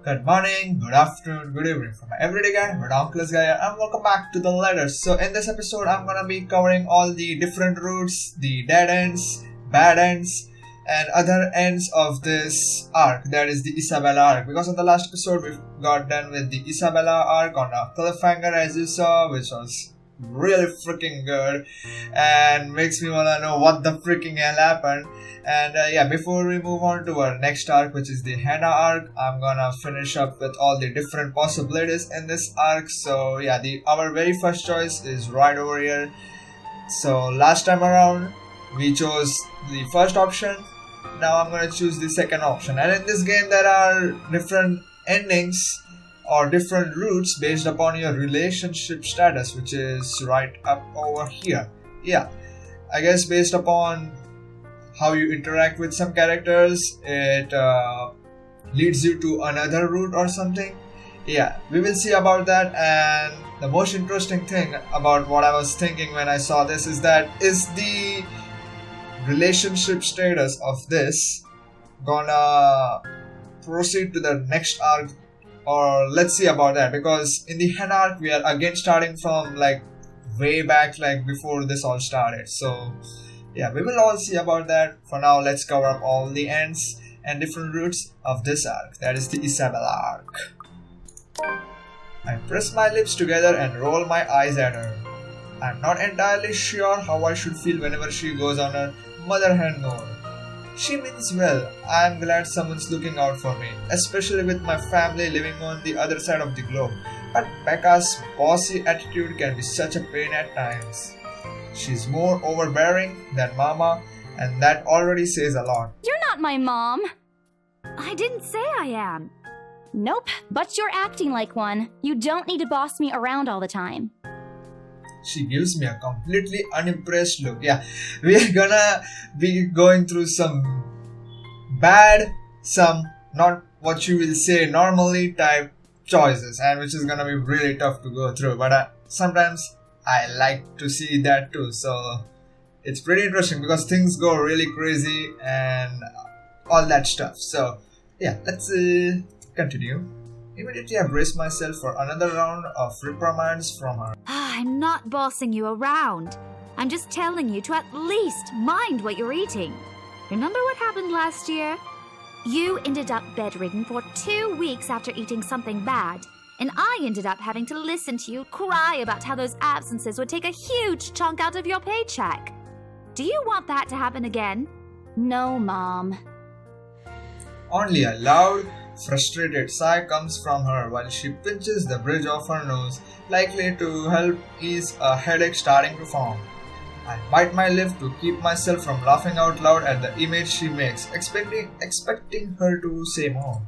Good morning, good afternoon, good evening from my everyday guy, redonkulous guy, and welcome back to the letters. So in this episode, I'm gonna be covering all the different routes, the dead ends, bad ends, and other ends of this arc, that is the Isabella arc. Because in the last episode, we got done with the Isabella arc on a cliffhanger, as you saw, which was really freaking good and makes me wanna know what the freaking hell happened. And before we move on to our next arc, which is the Hannah arc, I'm gonna finish up with all the different possibilities in this arc. So yeah, our very first choice is right over here. So last time around we chose the first option. Now I'm gonna choose the second option, and in this game there are different endings or different routes based upon your relationship status, which is right up over here. Yeah, I guess based upon how you interact with some characters, it leads you to another route or something. Yeah, we will see about that. And the most interesting thing about what I was thinking when I saw this is that, is the relationship status of this gonna proceed to the next arc, or let's see about that, because in the Hannah arc we are again starting from like way back, like before this all started. So yeah, we will all see about that. For now, let's cover up all the ends and different routes of this arc, that is the Isabella arc. I press my lips together and roll my eyes at her. I'm not entirely sure how I should feel whenever she goes on her mother hen mode. She means well. I am glad someone's looking out for me, especially with my family living on the other side of the globe. But Becca's bossy attitude can be such a pain at times. She's more overbearing than Mama, and that already says a lot. You're not my mom. I didn't say I am. Nope, but you're acting like one. You don't need to boss me around all the time. She gives me a completely unimpressed look. Yeah, we are gonna be going through some bad, some not what you will say normally type choices, and which is gonna be really tough to go through. But sometimes I like to see that too. So it's pretty interesting because things go really crazy and all that stuff. So yeah, let's continue. Immediately I brace myself for another round of reprimands from her. I'm not bossing you around. I'm just telling you to at least mind what you're eating. Remember what happened last year? You ended up bedridden for 2 weeks after eating something bad, and I ended up having to listen to you cry about how those absences would take a huge chunk out of your paycheck. Do you want that to happen again? No, Mom. Only a loud, frustrated sigh comes from her while she pinches the bridge of her nose, likely to help ease a headache starting to form. I bite my lip to keep myself from laughing out loud at the image she makes, expecting her to say more.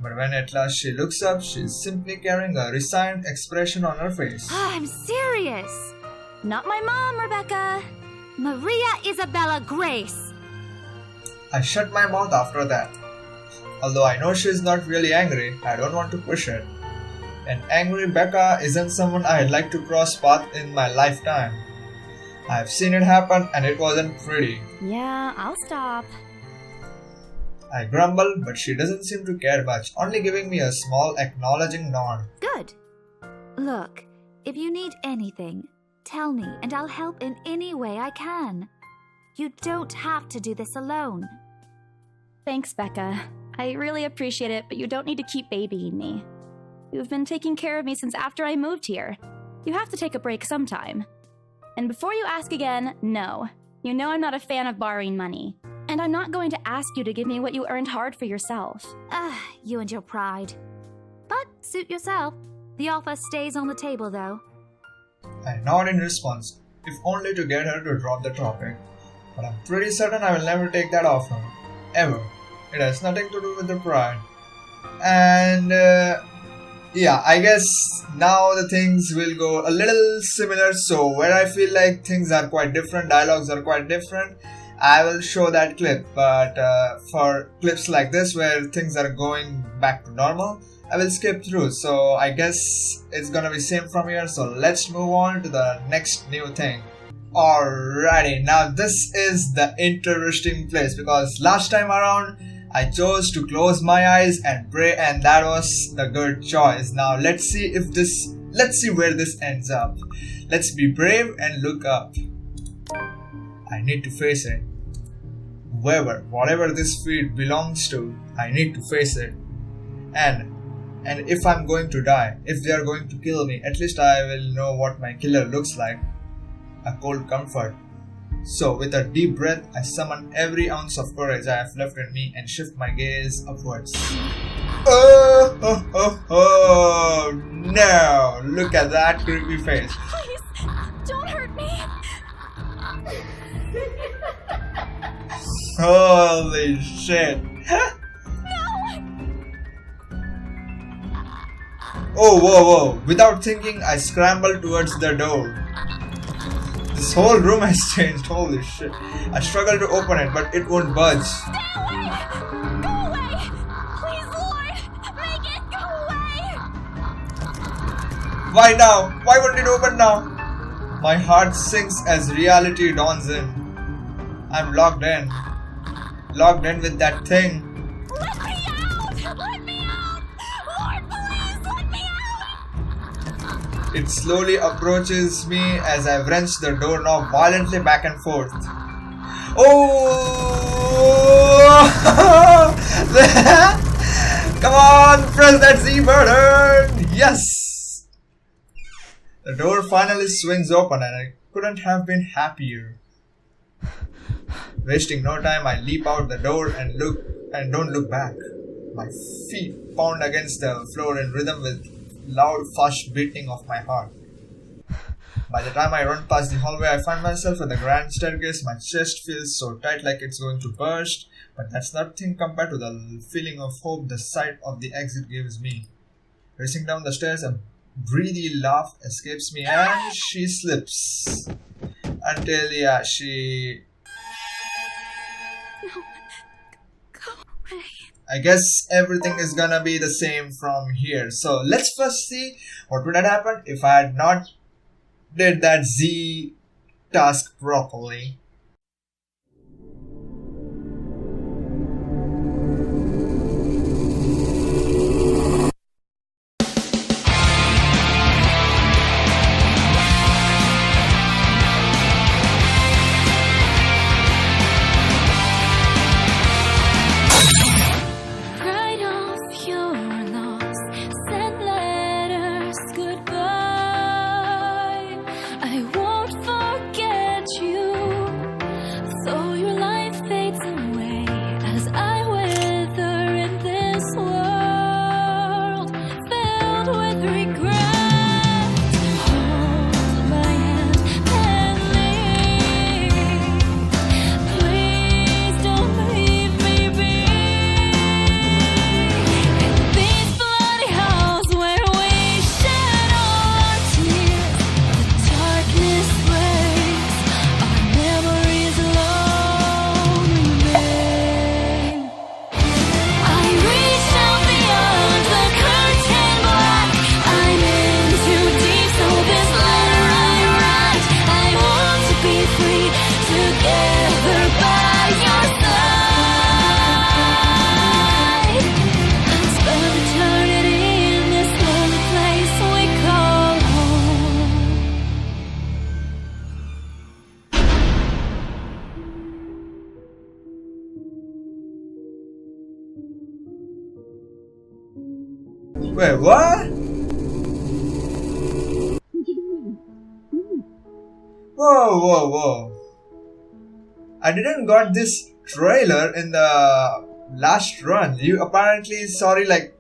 But when at last she looks up, she's simply carrying a resigned expression on her face. I'm serious. Not my mom, Rebecca. Maria Isabella Grace. I shut my mouth after that. Although I know she's not really angry, I don't want to push it. An angry Becca isn't someone I'd like to cross paths in my lifetime. I've seen it happen and it wasn't pretty. Yeah, I'll stop. I grumble, but she doesn't seem to care much, only giving me a small acknowledging nod. Good. Look, if you need anything, tell me and I'll help in any way I can. You don't have to do this alone. Thanks, Becca. I really appreciate it, but you don't need to keep babying me. You've been taking care of me since after I moved here. You have to take a break sometime. And before you ask again, no. You know I'm not a fan of borrowing money. And I'm not going to ask you to give me what you earned hard for yourself. You and your pride. But suit yourself. The offer stays on the table, though. I nod in response, if only to get her to drop the topic. But I'm pretty certain I will never take that offer. Ever. It has nothing to do with the pride. And I guess now the things will go a little similar. So where I feel like things are quite different, dialogues are quite different, I will show that clip. But for clips like this where things are going back to normal, I will skip through. So I guess it's gonna be same from here. So let's move on to the next new thing. Alrighty, now this is the interesting place, because last time around I chose to close my eyes and pray, and that was the good choice. Now let's see where this ends up. Let's be brave and look up. I need to face it. Whatever this feat belongs to, I need to face it. And if I'm going to die, if they are going to kill me, at least I will know what my killer looks like. A cold comfort. So with a deep breath, I summon every ounce of courage I have left in me and shift my gaze upwards. Oh no! Look at that creepy face. Please, don't hurt me. Holy shit. Oh, whoa. Without thinking, I scrambled towards the door. This whole room has changed. Holy shit. I struggle to open it, but it won't budge. Stay away! Go away! Please, Lord, make it go away! Why now? Why won't it open now? My heart sinks as reality dawns in. I'm locked in. Locked in with that thing. Let me out! Let me out! Lord, please, let me out! It slowly approaches me as I wrench the doorknob violently back and forth. Oh! Come on, press that Z button! Yes! The door finally swings open and I couldn't have been happier. Wasting no time, I leap out the door and don't look back. My feet pound against the floor in rhythm with loud, fast beating of my heart. By the time I run past the hallway, I find myself at the grand staircase. My chest feels so tight like it's going to burst, but that's nothing compared to the feeling of hope the sight of the exit gives me. Racing down the stairs, a breathy laugh escapes me and she slips. Until, she... No, go away. I guess everything is gonna be the same from here. So let's first see what would have happened if I had not did that Z task properly. Write off your loss, send letters goodbye. I won't forget you, though your life fades away as I wither in this world filled with regret. Hold my hand and leave. Please don't leave me be. In these bloody halls where we shed all our tears, the darkness breaks, our memories alone remain. I reach out beyond the curtain black. I'm in too deep, so this letter I write. I want to be free, together by your side. Spend eternity in this lonely place we call home. Wait, what? Whoa. I didn't got this trailer in the last run. You apparently, sorry, like,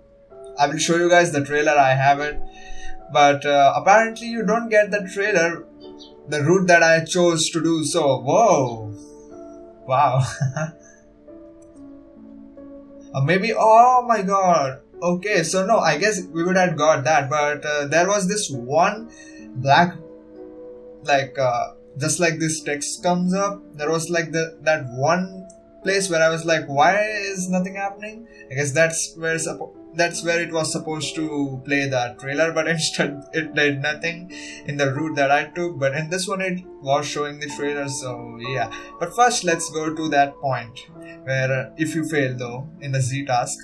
I will show you guys the trailer, I have it. But apparently you don't get the trailer, the route that I chose to do so. Whoa. Wow. Or maybe, oh my god. Okay, so no, I guess we would have got that. But there was this one black, like, just like this text comes up, there was like that one place where I was like, why is nothing happening? I guess that's where it was supposed to play the trailer, but instead it did nothing in the route that I took. But in this one it was showing the trailer, so yeah. But first let's go to that point where if you fail though in the Z task,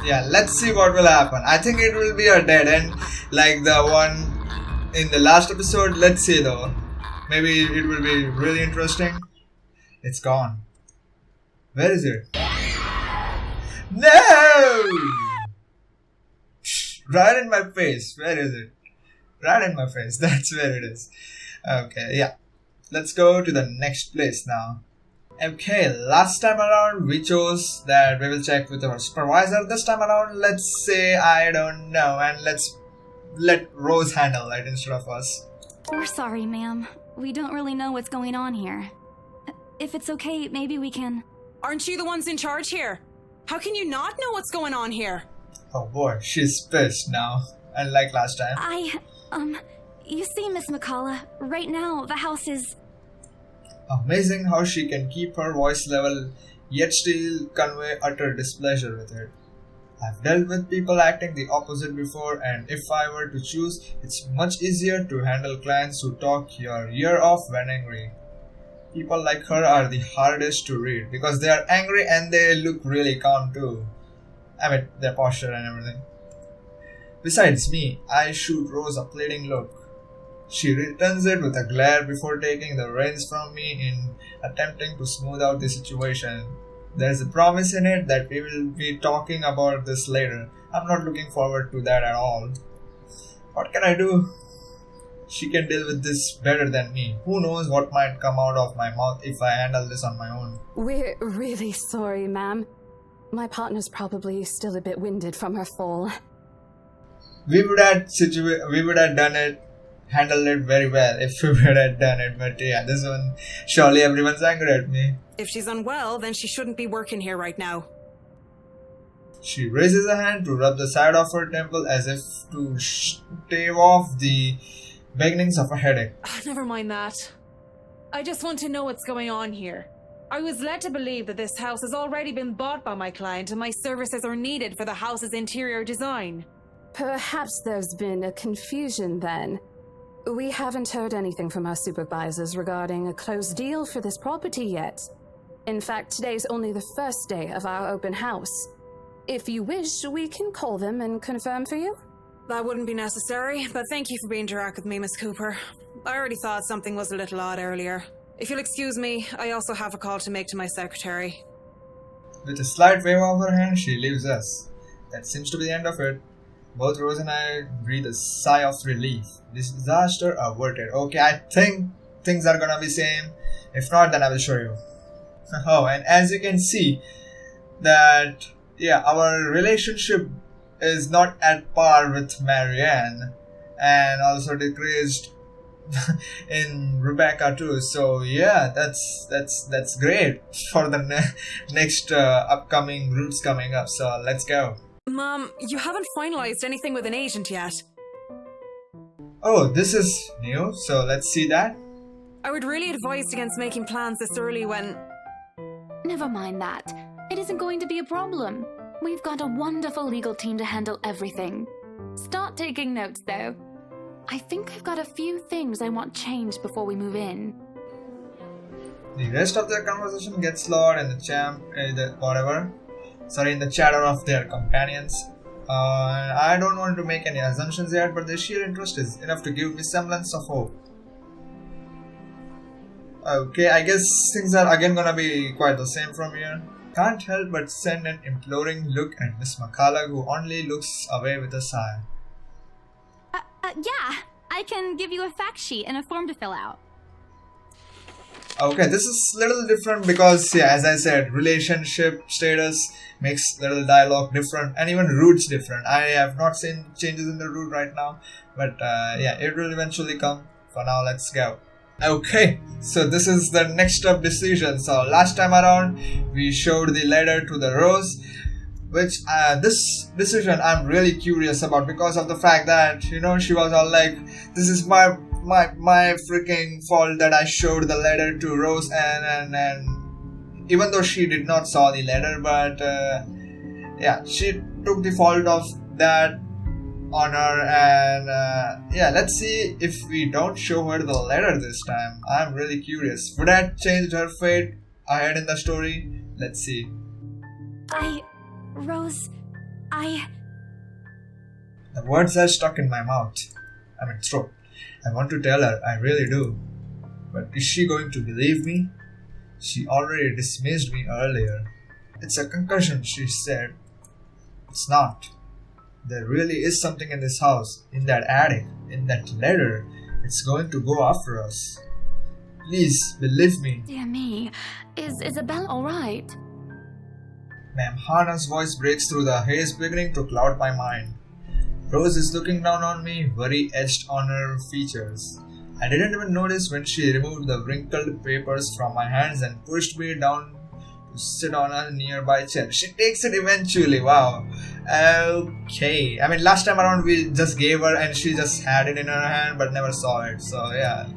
yeah, let's see what will happen. I think it will be a dead end like the one in the last episode. Let's see though. Maybe it will be really interesting. It's gone. Where is it? No! Right in my face. Where is it? Right in my face. That's where it is. Okay, yeah. Let's go to the next place now. Okay, last time around we chose that we will check with our supervisor. This time around, let's say I don't know, and let's let Rose handle it instead of us. We're sorry, ma'am. We don't really know what's going on here. If it's okay, maybe we can... Aren't you the ones in charge here? How can you not know what's going on here? Oh boy, she's pissed now, unlike last time. You see, Miss McCullough, right now the house is... Amazing how she can keep her voice level yet still convey utter displeasure with it. I've dealt with people acting the opposite before, and if I were to choose, it's much easier to handle clients who talk your ear off when angry. People like her are the hardest to read because they are angry and they look really calm too. I mean, their posture and everything. Besides me, I shoot Rose a pleading look. She returns it with a glare before taking the reins from me in attempting to smooth out the situation. There's a promise in it that we will be talking about this later. I'm not looking forward to that at all. What can I do? She can deal with this better than me. Who knows what might come out of my mouth if I handle this on my own. We're really sorry, ma'am. My partner's probably still a bit winded from her fall. We would have done it, handled it very well if we would have done it. But yeah, this one, surely everyone's angry at me. If she's unwell, then she shouldn't be working here right now. She raises a hand to rub the side of her temple as if to stave off the beginnings of a headache. Never mind that. I just want to know what's going on here. I was led to believe that this house has already been bought by my client and my services are needed for the house's interior design. Perhaps there's been a confusion then. We haven't heard anything from our supervisors regarding a closed deal for this property yet. In fact, today's only the first day of our open house. If you wish, we can call them and confirm for you. That wouldn't be necessary, but thank you for being direct with me, Miss Cooper. I already thought something was a little odd earlier. If you'll excuse me, I also have a call to make to my secretary. With a slight wave of her hand, she leaves us. That seems to be the end of it. Both Rose and I breathe a sigh of relief. This disaster averted. Okay, I think things are gonna be same. If not, then I will show you. Oh, and as you can see, that yeah, our relationship is not at par with Marianne, and also decreased in Rebecca too. So yeah, that's great for the next upcoming routes coming up. So let's go. Mom, you haven't finalized anything with an agent yet. Oh, this is new. So let's see that. I would really advise against making plans this early when... Never mind that. It isn't going to be a problem. We've got a wonderful legal team to handle everything. Start taking notes, though. I think I've got a few things I want changed before we move in. The rest of their conversation gets lost in the chatter of their companions. I don't want to make any assumptions yet, but their sheer interest is enough to give me semblance of hope. Okay, I guess things are again gonna be quite the same from here. Can't help but send an imploring look at Miss McCullough, who only looks away with a sigh. Yeah, I can give you a fact sheet and a form to fill out. Okay, this is a little different because, yeah, as I said, relationship status makes little dialogue different and even routes different. I have not seen changes in the route right now, but yeah, it will eventually come. For now, let's go. Okay, so this is the next up decision. So last time around, we showed the letter to the Rose, which this decision I'm really curious about because of the fact that, you know, she was all like, this is my freaking fault that I showed the letter to Rose and even though she did not saw the letter, but yeah, she took the fault of that on her, and yeah, let's see if we don't show her the letter this time. I'm really curious. Would that change her fate ahead in the story? Let's see. Rose, The words are stuck in my mouth. Throat. I want to tell her, I really do. But is she going to believe me? She already dismissed me earlier. It's a concussion, she said. It's not. There really is something in this house, in that attic, in that letter. It's going to go after us. Please, believe me. Dear me, is Isabel alright? Ma'am Hannah's voice breaks through the haze, beginning to cloud my mind. Rose is looking down on me, worry etched on her features. I didn't even notice when she removed the wrinkled papers from my hands and pushed me down to sit on a nearby chair. She takes it eventually, wow. Okay. Last time around we just gave her and she just had it in her hand but never saw it, so yeah.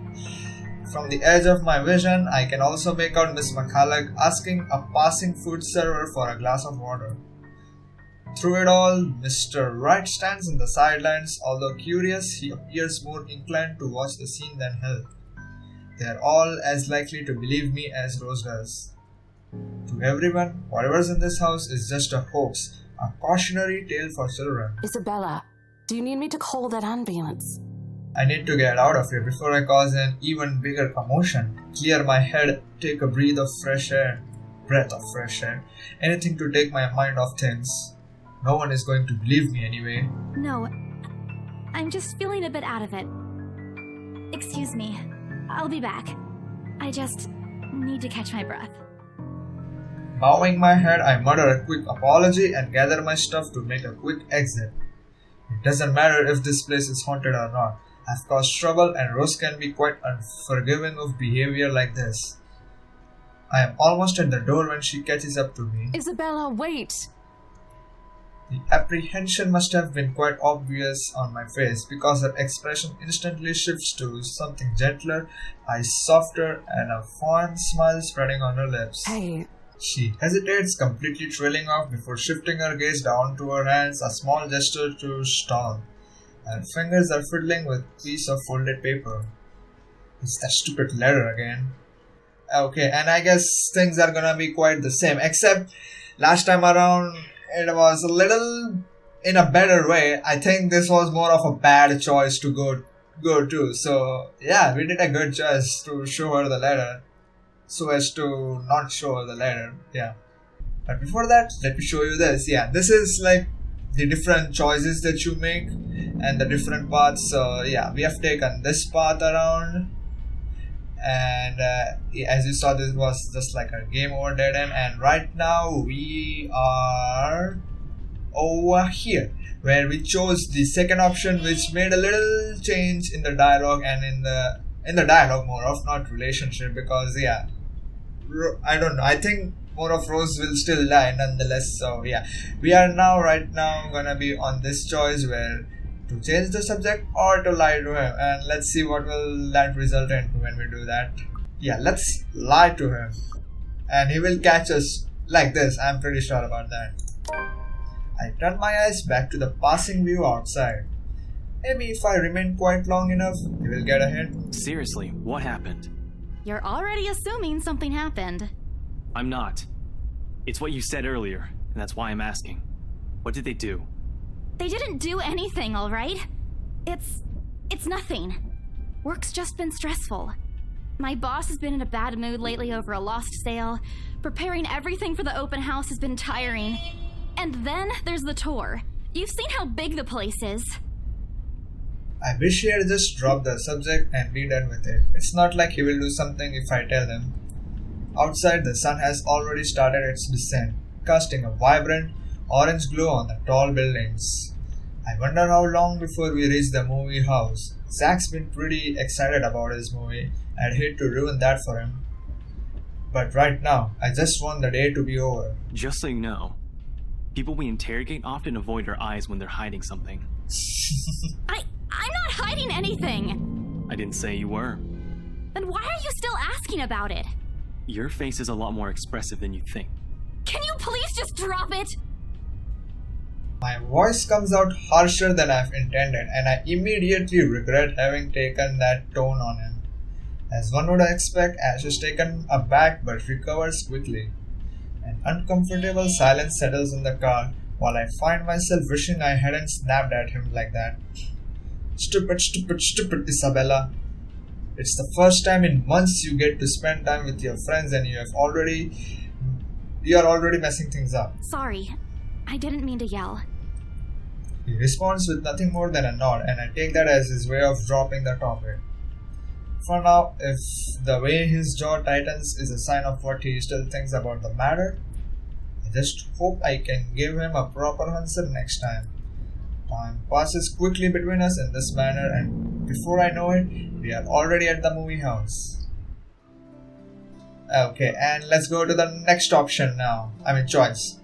From the edge of my vision, I can also make out Miss McCulloch asking a passing food server for a glass of water. Through it all, Mr. Wright stands in the sidelines. Although curious, he appears more inclined to watch the scene than help. They are all as likely to believe me as Rose does. To everyone, whatever's in this house is just a hoax, a cautionary tale for children. Isabella, do you need me to call that ambulance? I need to get out of here before I cause an even bigger commotion. Clear my head, take a breath of fresh air. Anything to take my mind off things. No one is going to believe me anyway. No, I'm just feeling a bit out of it. Excuse me, I'll be back. I just need to catch my breath. Bowing my head, I mutter a quick apology and gather my stuff to make a quick exit. It doesn't matter if this place is haunted or not. I've caused trouble and Rose can be quite unforgiving of behavior like this. I am almost at the door when she catches up to me. Isabella, wait! The apprehension must have been quite obvious on my face because her expression instantly shifts to something gentler, eyes softer, and a fond smile spreading on her lips. Hey. She hesitates, completely trailing off before shifting her gaze down to her hands, a small gesture to stall. Her fingers are fiddling with a piece of folded paper. It's that stupid letter again. Okay, and I guess things are gonna be quite the same, except last time around it was a little in a better way. I think this was more of a bad choice to go to. So yeah, we did a good choice to show her the letter so as to not show her the letter. Yeah. But before that, let me show you this. Yeah, this is like the different choices that you make and the different paths. So yeah, we have taken this path around. And as you saw, this was just like a game over dead end, and right now we are over here where we chose the second option, which made a little change in the dialogue and in the dialogue more of, not relationship, because yeah, I don't know, I think more of Rose will still die nonetheless. So yeah, we are right now gonna be on this choice where to change the subject or to lie to him, and let's see what will that result in when we do that. Yeah, let's lie to him and he will catch us like this. I'm pretty sure about that. I turn my eyes back to the passing view outside. Maybe if I remain quite long enough, he will get ahead. Seriously, what happened? You're already assuming something happened. I'm not. It's what you said earlier, and that's why I'm asking. What did they do? They didn't do anything, all right? It's nothing. Work's just been stressful. My boss has been in a bad mood lately over a lost sale. Preparing everything for the open house has been tiring. And then there's the tour. You've seen how big the place is. I wish he had just dropped the subject and be done with it. It's not like he will do something if I tell him. Outside, the sun has already started its descent, casting a vibrant orange glow on the tall buildings. I wonder how long before we reach the movie house. Zach's been pretty excited about his movie. I'd hate to ruin that for him. But right now, I just want the day to be over. Just so you know, people we interrogate often avoid our eyes when they're hiding something. I'm not hiding anything! I didn't say you were. Then why are you still asking about it? Your face is a lot more expressive than you think. Can you please just drop it? My voice comes out harsher than I've intended, and I immediately regret having taken that tone on him. As one would expect, Ash is taken aback but recovers quickly. An uncomfortable silence settles in the car while I find myself wishing I hadn't snapped at him like that. Stupid, stupid, stupid, Isabella. It's the first time in months you get to spend time with your friends and you are already messing things up. Sorry, I didn't mean to yell. He responds with nothing more than a nod, and I take that as his way of dropping the topic. For now, if the way his jaw tightens is a sign of what he still thinks about the matter, I just hope I can give him a proper answer next time. Time passes quickly between us in this manner, and before I know it, we are already at the movie house. Okay, and let's go to the next option now. Choice.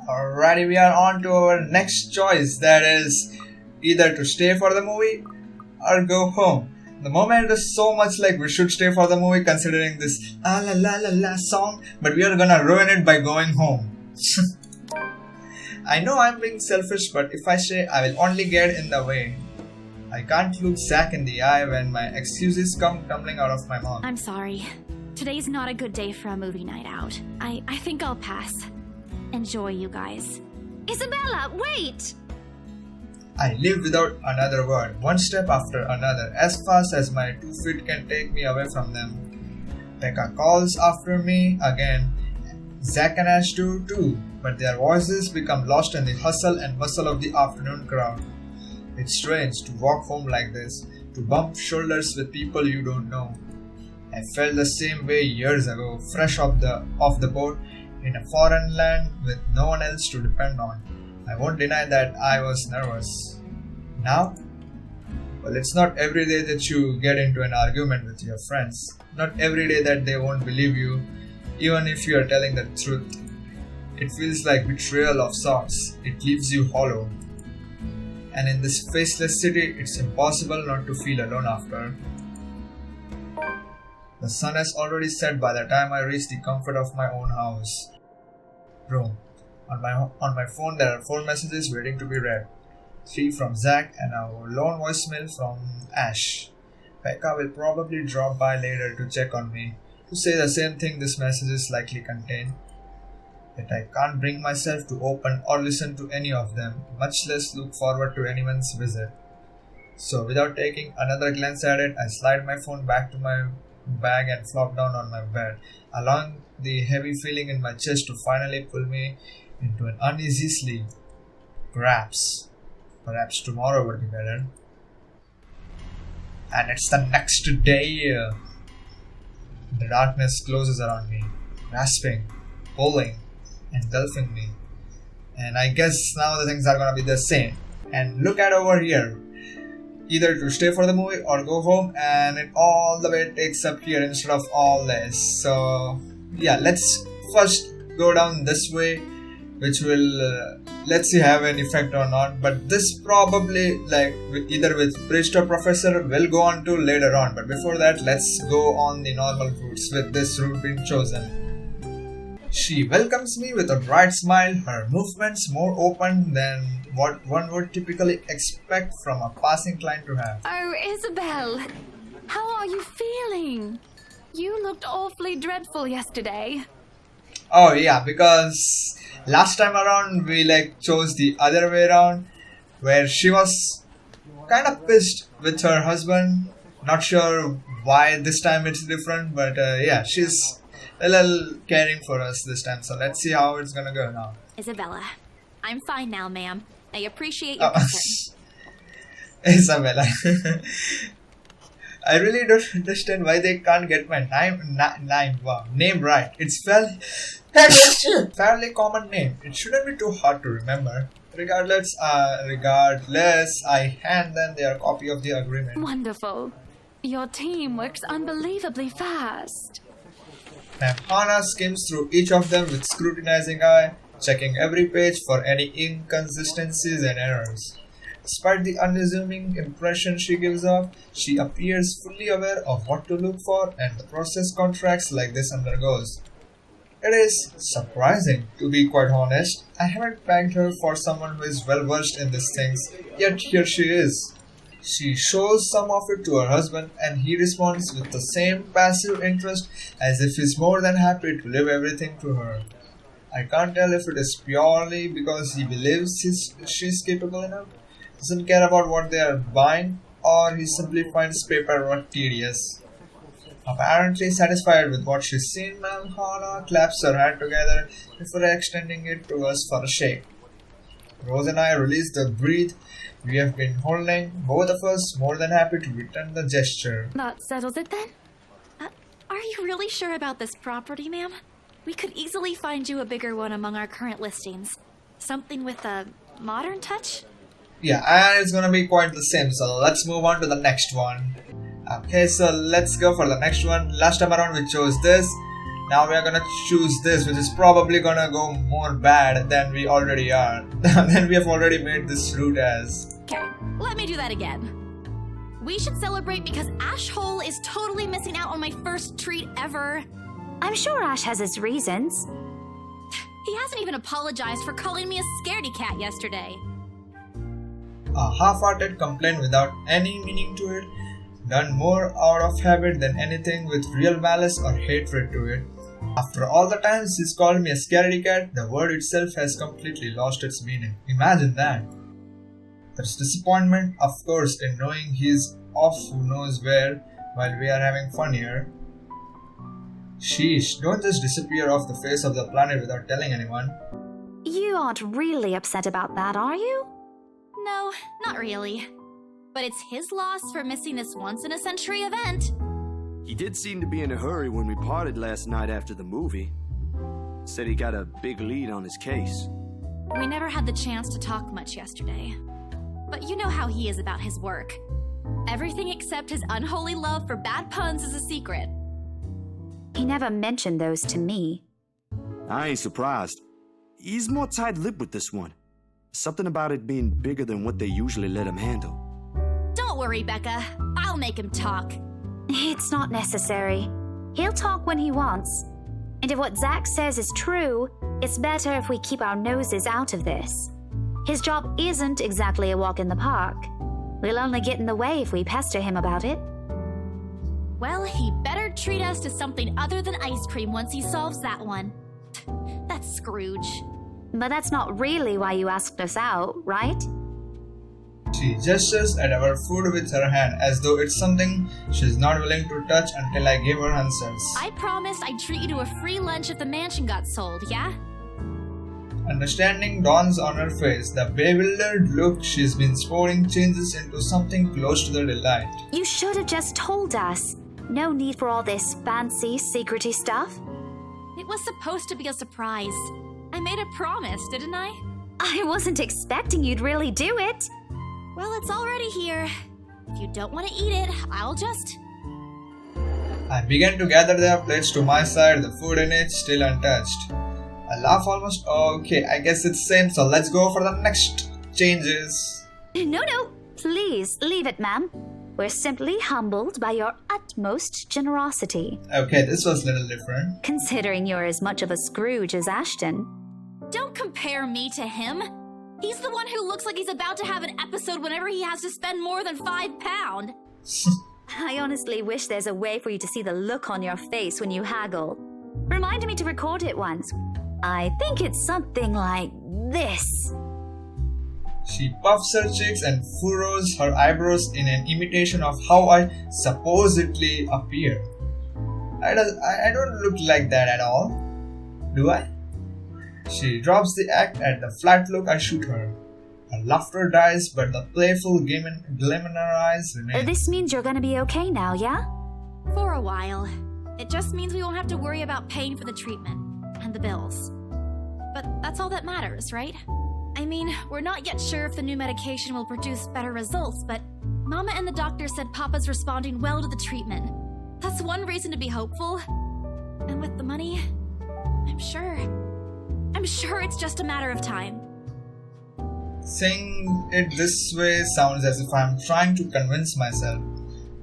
Alrighty, we are on to our next choice, that is either to stay for the movie or go home. The moment is so much like we should stay for the movie considering this la la la la song, but we are gonna ruin it by going home. I know I'm being selfish, but if I say I will only get in the way. I can't look Zack in the eye when my excuses come tumbling out of my mouth. I'm sorry. Today's not a good day for a movie night out. I think I'll pass. Enjoy, you guys. Isabella, wait! I live without another word, one step after another, as fast as my 2 feet can take me away from them. Becca calls after me again. Zack and Ash do too, but their voices become lost in the hustle and bustle of the afternoon crowd. It's strange to walk home like this, to bump shoulders with people you don't know. I felt the same way years ago, fresh off the boat in a foreign land with no one else to depend on. I won't deny that I was nervous. Now? Well, it's not every day that you get into an argument with your friends. Not every day that they won't believe you, even if you are telling the truth. It feels like betrayal of sorts. It leaves you hollow. And in this faceless city, it's impossible not to feel alone after. The sun has already set by the time I reach the comfort of my own house. Room. On my phone there are 4 messages waiting to be read. 3 from Zack and a lone voicemail from Ash. Becca will probably drop by later to check on me, to say the same thing this messages likely contain. Yet I can't bring myself to open or listen to any of them, much less look forward to anyone's visit. So without taking another glance at it, I slide my phone back to my bag and flop down on my bed, allowing the heavy feeling in my chest to finally pull me into an uneasy sleep. Perhaps tomorrow would be better. And it's the next day. The darkness closes around me, grasping, pulling, engulfing me. And I guess now the things are gonna be the same. And look at over here. Either to stay for the movie or go home, and it all the way takes up here instead of all this. So yeah, let's first go down this way, which will let's see have an effect or not. But this probably either with priest or professor will go on to later on. But before that, let's go on the normal routes with this route being chosen. She welcomes me with a bright smile, her movements more open than what one would typically expect from a passing client to have. Oh, Isabel! How are you feeling? You looked awfully dreadful yesterday. Oh yeah, because last time around we chose the other way around, where she was kind of pissed with her husband. Not sure why this time it's different, but yeah, she's a little caring for us this time. So let's see how it's gonna go now. Isabella, I'm fine now, ma'am. I appreciate your concern. Isabella. I really don't understand why they can't get my name right. It's fairly common name. It shouldn't be too hard to remember. Regardless, I hand them their copy of the agreement. Wonderful. Your team works unbelievably fast. Ma'am Hannah skims through each of them with scrutinizing eye, checking every page for any inconsistencies and errors. Despite the unassuming impression she gives off, she appears fully aware of what to look for and the process contracts like this undergoes. It is surprising, to be quite honest. I haven't pegged her for someone who is well versed in these things, yet here she is. She shows some of it to her husband and he responds with the same passive interest as if he's more than happy to leave everything to her. I can't tell if it is purely because he believes she's capable enough, doesn't care about what they are buying, or he simply finds paperwork tedious. Apparently satisfied with what she's seen, Ma'am Hana claps her hand together before extending it to us for a shake. Rose and I release the breath we have been holding, both of us more than happy to return the gesture. That settles it then? Are you really sure about this property, ma'am? We could easily find you a bigger one among our current listings. Something with a modern touch? Yeah, and it's gonna be quite the same, so let's move on to the next one. Okay, so let's go for the next one. Last time around we chose this. Now we are gonna choose this, which is probably gonna go more bad than we already are. Than we have already made this route as. Okay, let me do that again. We should celebrate because Ash Hole is totally missing out on my first treat ever. I'm sure Ash has his reasons. He hasn't even apologized for calling me a scaredy cat yesterday. A half-hearted complaint without any meaning to it, done more out of habit than anything with real malice or hatred to it. After all the times he's called me a scaredy cat, the word itself has completely lost its meaning. Imagine that. There's disappointment, of course, in knowing he's off who knows where while we are having fun here. Sheesh, don't just disappear off the face of the planet without telling anyone. You aren't really upset about that, are you? No, not really. But it's his loss for missing this once-in-a-century event. He did seem to be in a hurry when we parted last night after the movie. Said he got a big lead on his case. We never had the chance to talk much yesterday. But you know how he is about his work. Everything except his unholy love for bad puns is a secret. He never mentioned those to me. I ain't surprised. He's more tight-lipped with this one. Something about it being bigger than what they usually let him handle. Don't worry, Becca. I'll make him talk. It's not necessary. He'll talk when he wants. And if what Zack says is true, it's better if we keep our noses out of this. His job isn't exactly a walk in the park. We'll only get in the way if we pester him about it. Well, he better treat us to something other than ice cream once he solves that one. That's Scrooge. But that's not really why you asked us out, right? She gestures at our food with her hand as though it's something she's not willing to touch until I give her answers. I promised I'd treat you to a free lunch if the mansion got sold, yeah? Understanding dawns on her face. The bewildered look she's been sporting changes into something close to the delight. You should have just told us. No need for all this fancy, secrety stuff. It was supposed to be a surprise. I made a promise, didn't I? I wasn't expecting you'd really do it. Well, it's already here. If you don't want to eat it, I'll just... I began to gather their plates to my side, the food in it still untouched. I laugh almost. Okay, I guess it's same, so let's go for the next changes. No, please leave it, ma'am. We're simply humbled by your utmost generosity. Okay, this was a little different. Considering you're as much of a Scrooge as Ashton. Don't compare me to him. He's the one who looks like he's about to have an episode whenever he has to spend more than £5. I honestly wish there's a way for you to see the look on your face when you haggle. Remind me to record it once. I think it's something like this. She puffs her cheeks and furrows her eyebrows in an imitation of how I supposedly appear. I don't look like that at all, do I? She drops the act at the flat look I shoot her. Her laughter dies, but the playful glimmer eyes remain. This means you're gonna be okay now, yeah? For a while. It just means we won't have to worry about paying for the treatment and the bills. But that's all that matters, right? I mean, we're not yet sure if the new medication will produce better results, but Mama and the doctor said Papa's responding well to the treatment. That's one reason to be hopeful. And with the money, I'm sure it's just a matter of time. Saying it this way sounds as if I'm trying to convince myself.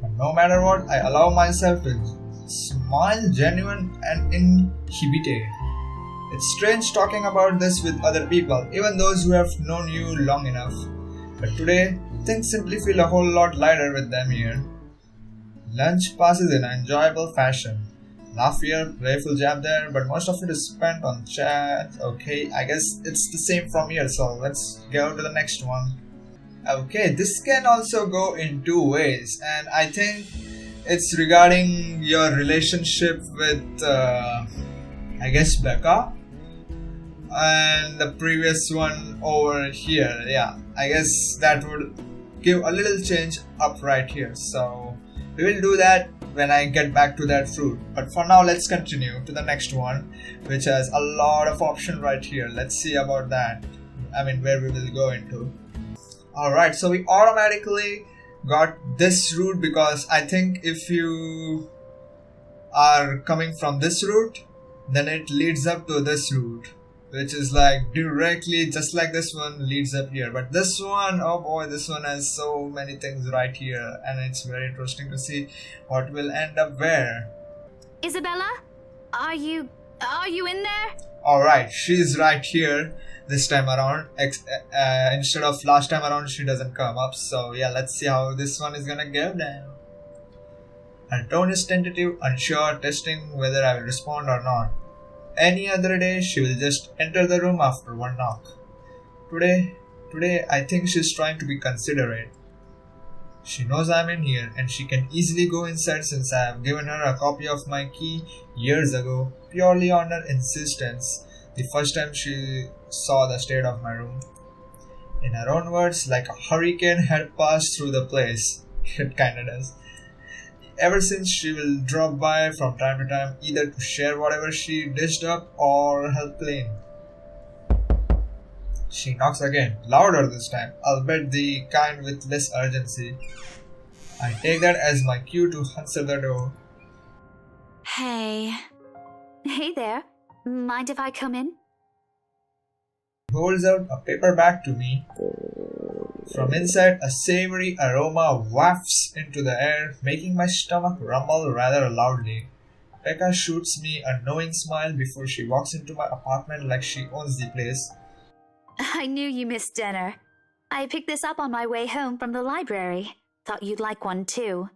But no matter what, I allow myself to smile genuine and uninhibited. It's strange talking about this with other people, even those who have known you long enough. But today, things simply feel a whole lot lighter with them here. Lunch passes in an enjoyable fashion. Laugh here, playful jab there, but most of it is spent on chat. Okay, I guess it's the same from here, so let's go to the next one. Okay, this can also go in two ways, and I think it's regarding your relationship with, I guess, Becca. And the previous one over here, yeah, I guess that would give a little change up right here. So we will do that when I get back to that fruit. But for now, let's continue to the next one, which has a lot of option right here. Let's see about that. I mean, where we will go into. Alright, so we automatically got this route because I think if you are coming from this route, then it leads up to this route, which is like directly just like this one leads up here. But this one, oh boy, this one has so many things right here, and it's very interesting to see what will end up where. Isabella? Are you in there? Alright, she's right here this time around. Instead of last time around, she doesn't come up. So yeah, let's see how this one is gonna go down. Her tone is tentative, unsure, testing whether I will respond or not. Any other day, she will just enter the room after one knock. Today, I think she's trying to be considerate. She knows I'm in here and she can easily go inside since I have given her a copy of my key years ago, purely on her insistence, the first time she saw the state of my room. In her own words, like a hurricane had passed through the place. It kinda does. Ever since, she will drop by from time to time, either to share whatever she dished up or help clean. She knocks again, louder this time, albeit the kind with less urgency. I take that as my cue to answer the door. Hey. Hey there. Mind if I come in? Holds out a paper bag to me. From inside, a savory aroma wafts into the air, making my stomach rumble rather loudly. Becca shoots me a knowing smile before she walks into my apartment like she owns the place. I knew you missed dinner. I picked this up on my way home from the library. Thought you'd like one too.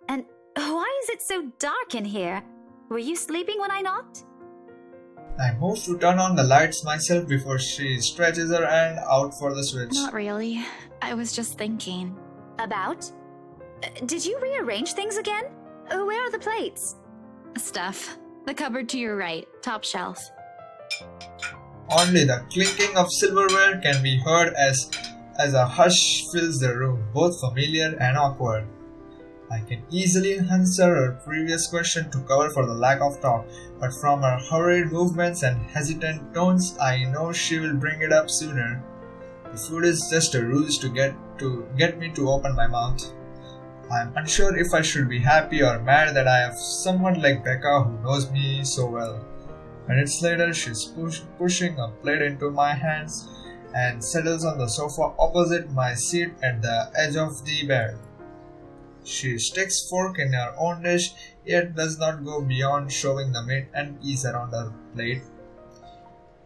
And why is it so dark in here? Were you sleeping when I knocked? I move to turn on the lights myself before she stretches her hand out for the switch. Not really. I was just thinking. About? Did you rearrange things again? Where are the plates? Stuff. The cupboard to your right, top shelf. Only the clinking of silverware can be heard as a hush fills the room, both familiar and awkward. I can easily answer her previous question to cover for the lack of talk, but from her hurried movements and hesitant tones, I know she will bring it up sooner. The food is just a ruse to get me to open my mouth. I am unsure if I should be happy or mad that I have someone like Becca who knows me so well. Minutes later, she's pushing a plate into my hands and settles on the sofa opposite my seat at the edge of the bed. She sticks fork in her own dish, yet does not go beyond shoving the meat and peas around her plate.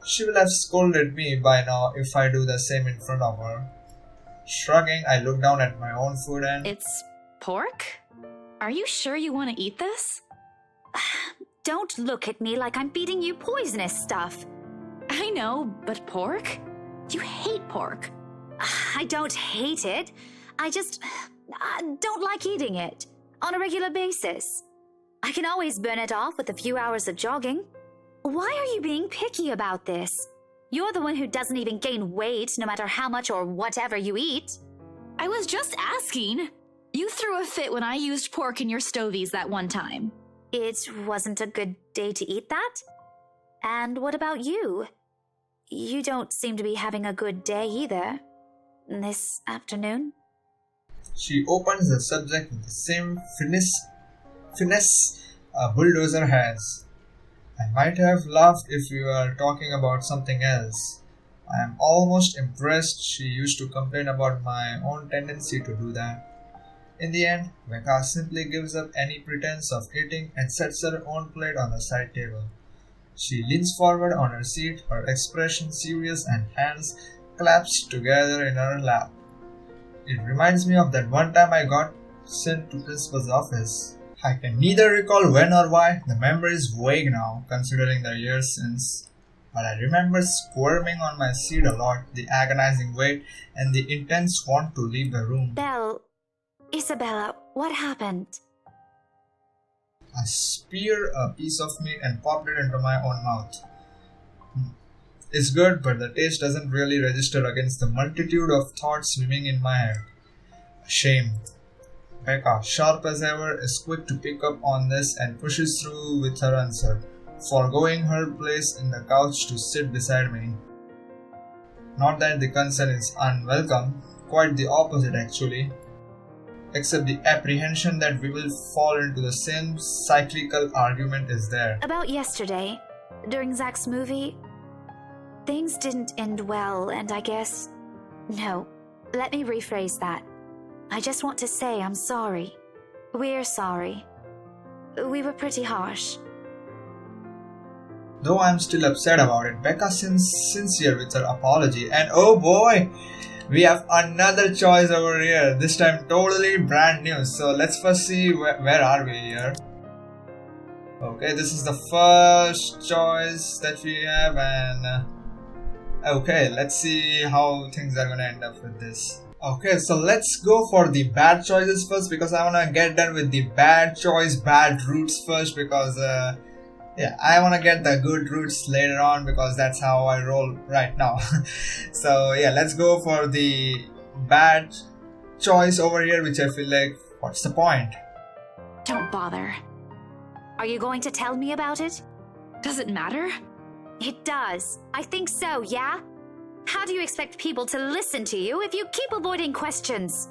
She will have scolded me by now if I do the same in front of her. Shrugging, I look down at my own food and... It's pork? Are you sure you want to eat this? Don't look at me like I'm feeding you poisonous stuff. I know, but pork? You hate pork. I don't hate it. I just don't like eating it on a regular basis. I can always burn it off with a few hours of jogging. Why are you being picky about this? You're the one who doesn't even gain weight no matter how much or whatever you eat. I was just asking. You threw a fit when I used pork in your stovies that one time. It wasn't a good day to eat that? And what about you? You don't seem to be having a good day either. This afternoon? She opens the subject with the same finesse a bulldozer has. I might have laughed if we were talking about something else. I am almost impressed she used to complain about my own tendency to do that. In the end, Becca simply gives up any pretense of eating and sets her own plate on the side table. She leans forward on her seat, her expression serious and hands clasped together in her lap. It reminds me of that one time I got sent to principal's office. I can neither recall when or why, the memory is vague now considering the years since. But I remember squirming on my seat a lot, the agonizing weight and the intense want to leave the room. Belle, Isabella, what happened? I speared a piece of meat and popped it into my own mouth. It's good, but the taste doesn't really register against the multitude of thoughts swimming in my head. Shame. Becca, sharp as ever, is quick to pick up on this and pushes through with her answer, foregoing her place in the couch to sit beside me. Not that the concern is unwelcome, quite the opposite actually, except the apprehension that we will fall into the same cyclical argument is there. About yesterday, during Zach's movie, things didn't end well, and I guess... No, let me rephrase that. I just want to say I'm sorry. We're sorry. We were pretty harsh. Though I'm still upset about it, Becca seems sincere with her apology, and oh boy, we have another choice over here, this time totally brand new. So let's first see where are we here. Okay, this is the first choice that we have, and okay, let's see how things are gonna end up with this. Okay, so let's go for the bad choices first, because I wanna get done with the bad choice, bad routes first, because yeah, I wanna get the good routes later on, because that's how I roll right now. So yeah, let's go for the bad choice over here, which I feel like, what's the point? Don't bother. Are you going to tell me about it? Does it matter? It does. I think so, yeah? How do you expect people to listen to you if you keep avoiding questions?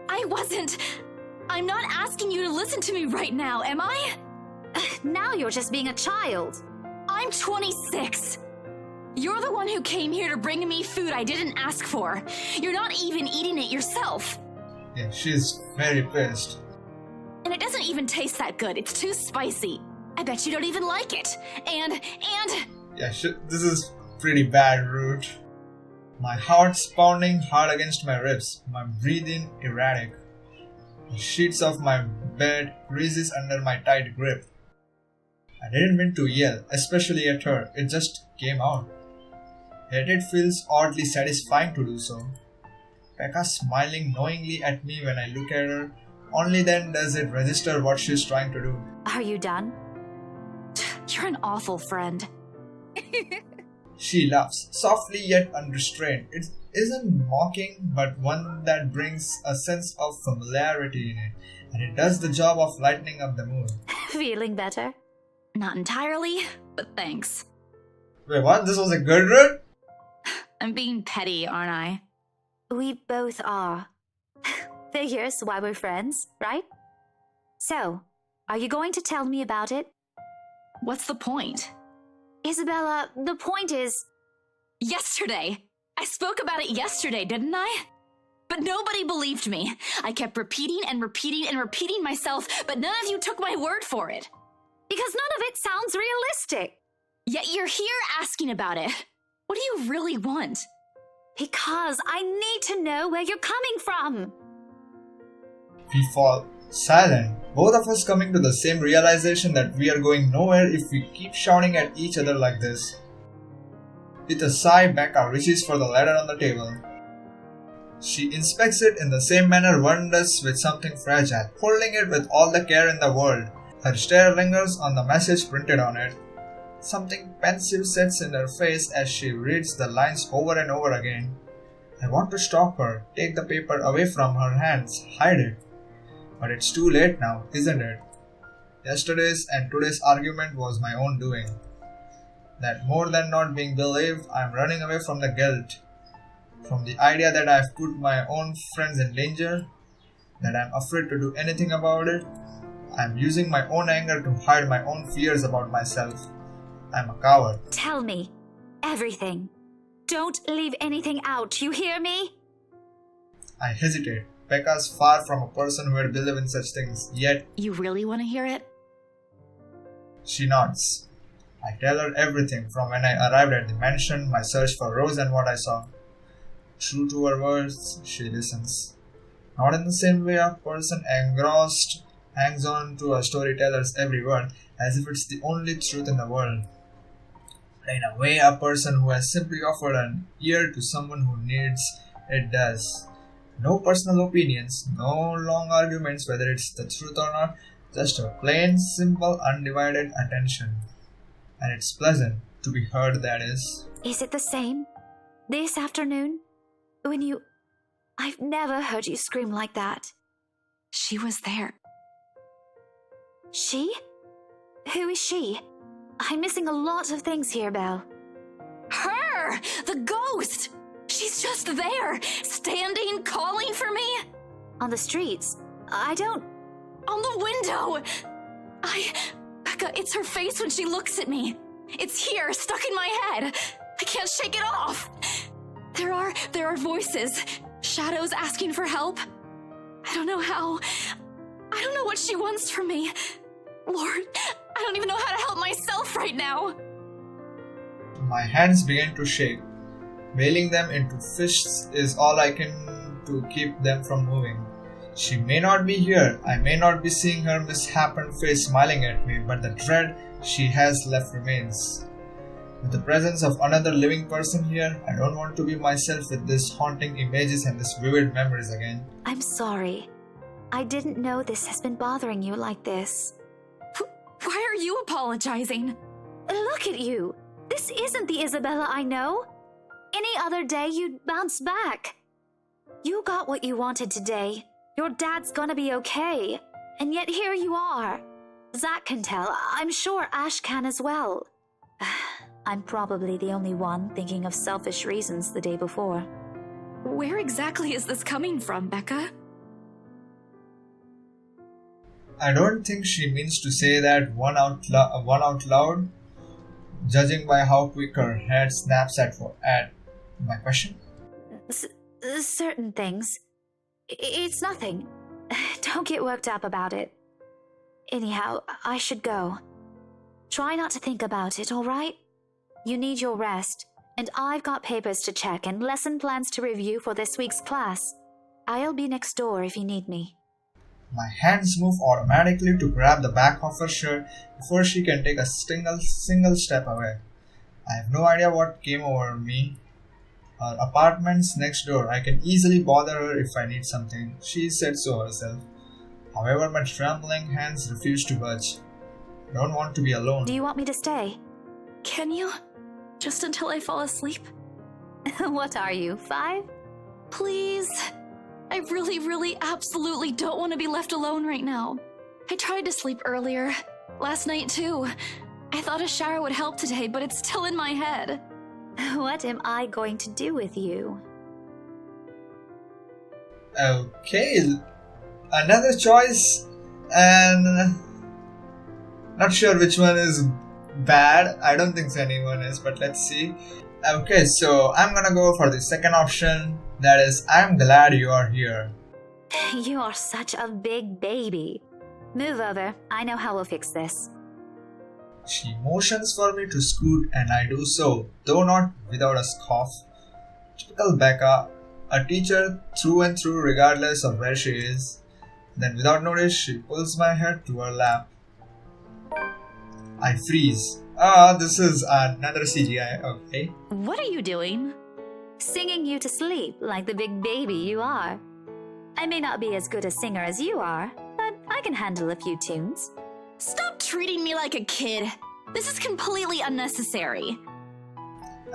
I'm not asking you to listen to me right now, am I? Now you're just being a child. I'm 26. You're the one who came here to bring me food I didn't ask for. You're not even eating it yourself. Yeah, she's very pissed. And it doesn't even taste that good. It's too spicy. I bet you don't even like it. And... Yeah, this is pretty bad route. My heart's pounding hard against my ribs, my breathing erratic. The sheets of my bed creases under my tight grip. I didn't mean to yell, especially at her, it just came out. Yet it feels oddly satisfying to do so. Becca smiling knowingly at me when I look at her, only then does it register what she's trying to do. Are you done? You're an awful friend. She laughs, softly yet unrestrained. It isn't mocking, but one that brings a sense of familiarity in it, and it does the job of lightening up the mood. Feeling better? Not entirely, but thanks. Wait, what? This was a good route? I'm being petty, aren't I? We both are. Figures why we're friends, right? So, are you going to tell me about it? What's the point? Isabella, the point is... Yesterday! I spoke about it yesterday, didn't I? But nobody believed me. I kept repeating and repeating and repeating myself, but none of you took my word for it. Because none of it sounds realistic. Yet you're here asking about it. What do you really want? Because I need to know where you're coming from. We fall silent, both of us coming to the same realization that we are going nowhere if we keep shouting at each other like this. With a sigh, Becca reaches for the letter on the table. She inspects it in the same manner one does with something fragile, holding it with all the care in the world. Her stare lingers on the message printed on it. Something pensive sets in her face as she reads the lines over and over again. I want to stop her, take the paper away from her hands, hide it. But it's too late now, isn't it? Yesterday's and today's argument was my own doing. That more than not being believed, I am running away from the guilt. From the idea that I have put my own friends in danger, that I am afraid to do anything about it. I am using my own anger to hide my own fears about myself. I am a coward. Tell me. Everything. don't leave anything out, you hear me? I hesitate. Becca's far from a person who would believe in such things, yet You really want to hear it? she nods. I tell her everything from when I arrived at the mansion, my search for Rose, and what I saw. True to her words, she listens. Not in the same way a person engrossed hangs on to a storyteller's every word as if it's the only truth in the world. In a way, a person who has simply offered an ear to someone who needs it does. No personal opinions, no long arguments whether it's the truth or not, just a plain, simple, undivided attention. And it's pleasant to be heard, that is. Is it the same? This afternoon? When you... I've never heard you scream like that. She was there. She? Who is she? I'm missing a lot of things here, Belle. Her! The ghost! She's just there, standing, calling for me. On the streets? I don't... On the window! Becca, it's her face when she looks at me. It's here, stuck in my head. I can't shake it off. There are voices, shadows asking for help. I don't know how. I don't know what she wants from me. Lord, I don't even know how to help myself right now. My hands begin to shake. Wailing them into fists is all I can to keep them from moving. She may not be here, I may not be seeing her misshapen face smiling at me, but the dread she has left remains. With the presence of another living person here, I don't want to be myself with these haunting images and these vivid memories again. I'm sorry. I didn't know this has been bothering you like this. Why are you apologizing? Look at you. This isn't the Isabella I know. Any other day you'd bounce back. You got what you wanted today. Your dad's gonna be okay. And yet here you are. Zach can tell. I'm sure Ash can as well. I'm probably the only one thinking of selfish reasons the day before. Where exactly is this coming from, Becca? I don't think she means to say that one out loud, judging by how quick her head snaps at my question. Certain things. It's nothing. Don't get worked up about it. Anyhow, I should go. Try not to think about it, all right? You need your rest, and I've got papers to check and lesson plans to review for this week's class. I'll be next door if you need me. My hands move automatically to grab the back of her shirt before she can take a single step away. I have no idea what came over me. Her apartment's next door. I can easily bother her if I need something. She said so herself. However, my trembling hands refuse to budge. I don't want to be alone. Do you want me to stay? Can you? Just until I fall asleep? What are you, 5? Please. I really, absolutely don't want to be left alone right now. I tried to sleep earlier. Last night, too. I thought a shower would help today, but it's still in my head. What am I going to do with you? Okay, another choice, and not sure which one is bad. I don't think anyone is, but let's see. Okay, so I'm gonna go for the second option. That is, I'm glad you are here. You are such a big baby. Move over. I know how we'll fix this. She motions for me to scoot, and I do so, though not without a scoff. Typical Becca, a teacher through and through regardless of where she is. Then without notice, she pulls my head to her lap. I freeze. This is another CGI, okay. What are you doing? Singing you to sleep like the big baby you are. I may not be as good a singer as you are, but I can handle a few tunes. Stop treating me like a kid. This is completely unnecessary.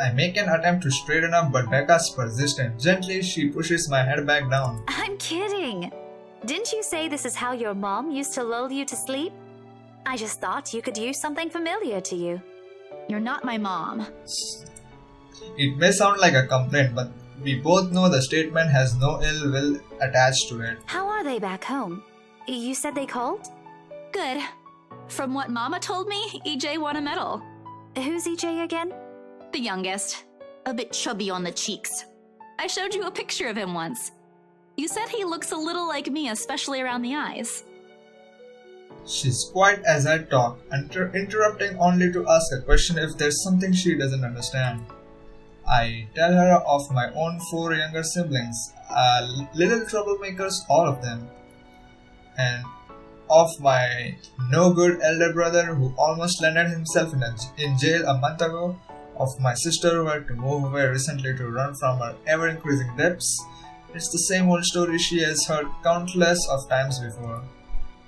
I make an attempt to straighten up, but Becca's persistent. Gently, she pushes my head back down. I'm kidding. Didn't you say this is how your mom used to lull you to sleep? I just thought you could use something familiar to you. You're not my mom. It may sound like a complaint, but we both know the statement has no ill will attached to it. How are they back home? You said they called? Good. From what Mama told me, EJ won a medal. Who's EJ again? The youngest. a bit chubby on the cheeks. I showed you a picture of him once. You said he looks a little like me, especially around the eyes. She's quiet as I talk, interrupting only to ask a question if there's something she doesn't understand. I tell her of my own 4 younger siblings, little troublemakers, all of them, and of my no-good elder brother who almost landed himself in jail a month ago, of my sister who had to move away recently to run from her ever-increasing debts. It's the same old story she has heard countless of times before.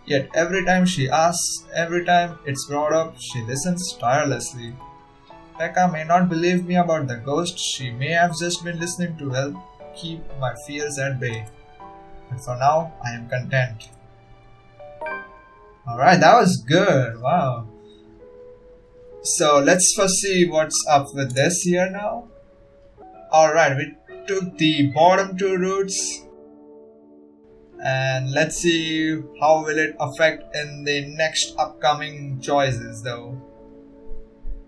Yet every time she asks, every time it's brought up, she listens tirelessly. Becca may not believe me about the ghost, she may have just been listening to help keep my fears at bay. But for now, I am content. Alright, that was good, wow. So let's first see what's up with this here now. Alright, we took the bottom 2 routes. And let's see how will it affect in the next upcoming choices though.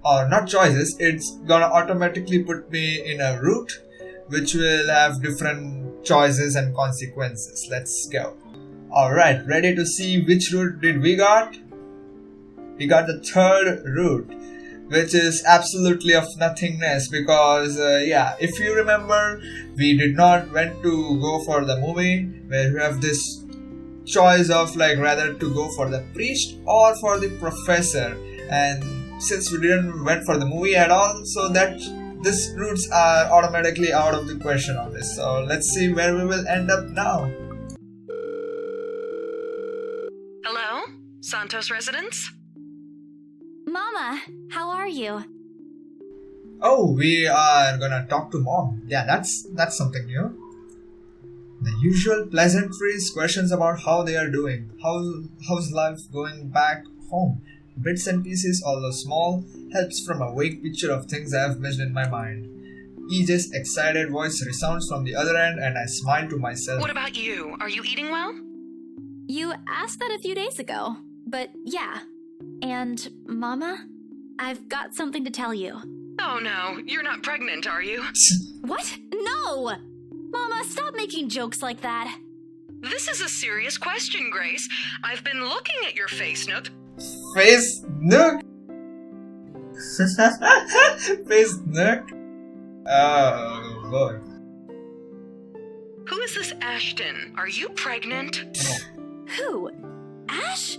Or not choices, it's gonna automatically put me in a route which will have different choices and consequences. Let's go. Alright, ready to see which route did we got? We got the 3rd route, which is absolutely of nothingness because if you remember, we did not went to go for the movie where we have this choice of like rather to go for the priest or for the professor, and since we didn't went for the movie at all, so that these routes are automatically out of the question on this. So let's see where we will end up now. Hello? Santos residence? Mama, how are you? Oh, we are gonna talk to mom. Yeah, that's something new. The usual pleasantries, questions about how they are doing, how's life going back home. Bits and pieces, although small, helps from a vague picture of things I have missed in my mind. EJ's excited voice resounds from the other end and I smile to myself. What about you? Are you eating well? You asked that a few days ago, but yeah. And, Mama, I've got something to tell you. Oh no, you're not pregnant, are you? What? No! Mama, stop making jokes like that. This is a serious question, Grace. I've been looking at your face nook. Face nook? Face nook? Oh boy. Who is this Ashton? Are you pregnant? Who? Ash?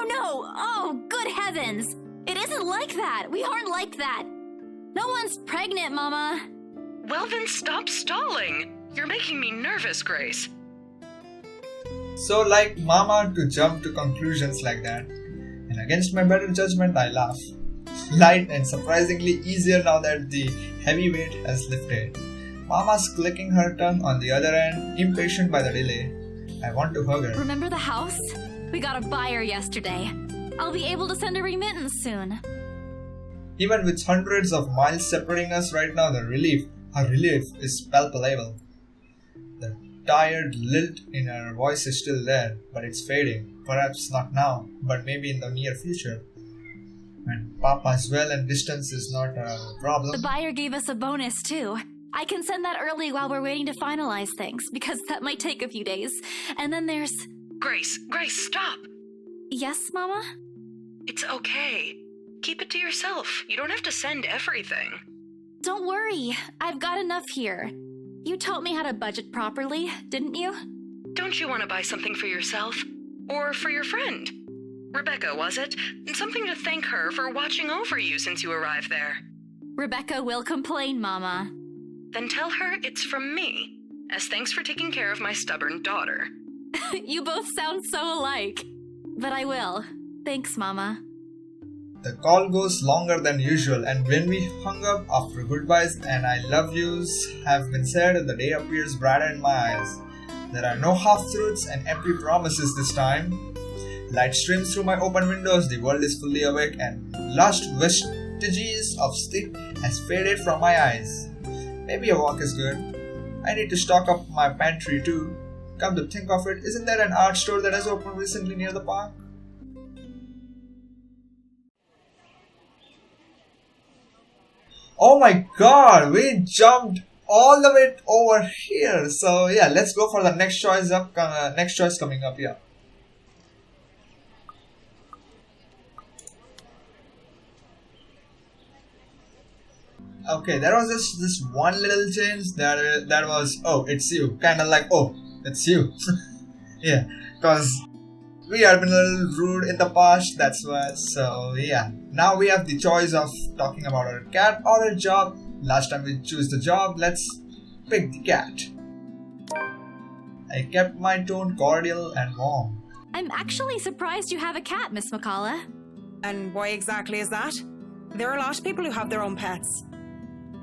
No! Oh, good heavens! It isn't like that! We aren't like that! No one's pregnant, Mama! Well then stop stalling! You're making me nervous, Grace. So like mama to jump to conclusions like that. And against my better judgment, I laugh. Light and surprisingly easier now that the heavy weight has lifted. Mama's clicking her tongue on the other end, impatient by the delay. I want to hug her. Remember the house? We got a buyer yesterday. I'll be able to send a remittance soon. Even with hundreds of miles separating us right now, her relief is palpable. The tired lilt in her voice is still there, but it's fading. Perhaps not now, but maybe in the near future. When Papa's well and distance is not a problem. The buyer gave us a bonus too. I can send that early while we're waiting to finalize things, because that might take a few days. And then there's... Grace, stop! Yes, Mama? It's okay. Keep it to yourself. You don't have to send everything. Don't worry. I've got enough here. You taught me how to budget properly, didn't you? Don't you want to buy something for yourself? Or for your friend? Rebecca, was it? Something to thank her for watching over you since you arrived there. Rebecca will complain, Mama. Then tell her it's from me, as thanks for taking care of my stubborn daughter. You both sound so alike. But I will. Thanks, Mama. The call goes longer than usual, and when we hung up after goodbyes and I love yous have been said, the day appears brighter in my eyes. There are no half-truths and empty promises this time. Light streams through my open windows, the world is fully awake, and last vestiges of sleep has faded from my eyes. Maybe a walk is good. I need to stock up my pantry too. Come to think of it, isn't there an art store that has opened recently near the park? Oh my god, we jumped all the way over here. So yeah, let's go for the next choice coming up. Yeah. Okay, there was this one little change that was, oh, it's you, kind of like, oh, it's you. Yeah, because we have been a little rude in the past, that's why. So yeah, now we have the choice of talking about our cat or a job. Last time we choose the job, let's pick the cat. I kept my tone cordial and warm. I'm actually surprised you have a cat, Miss McCullough. And why exactly is that? There are a lot of people who have their own pets.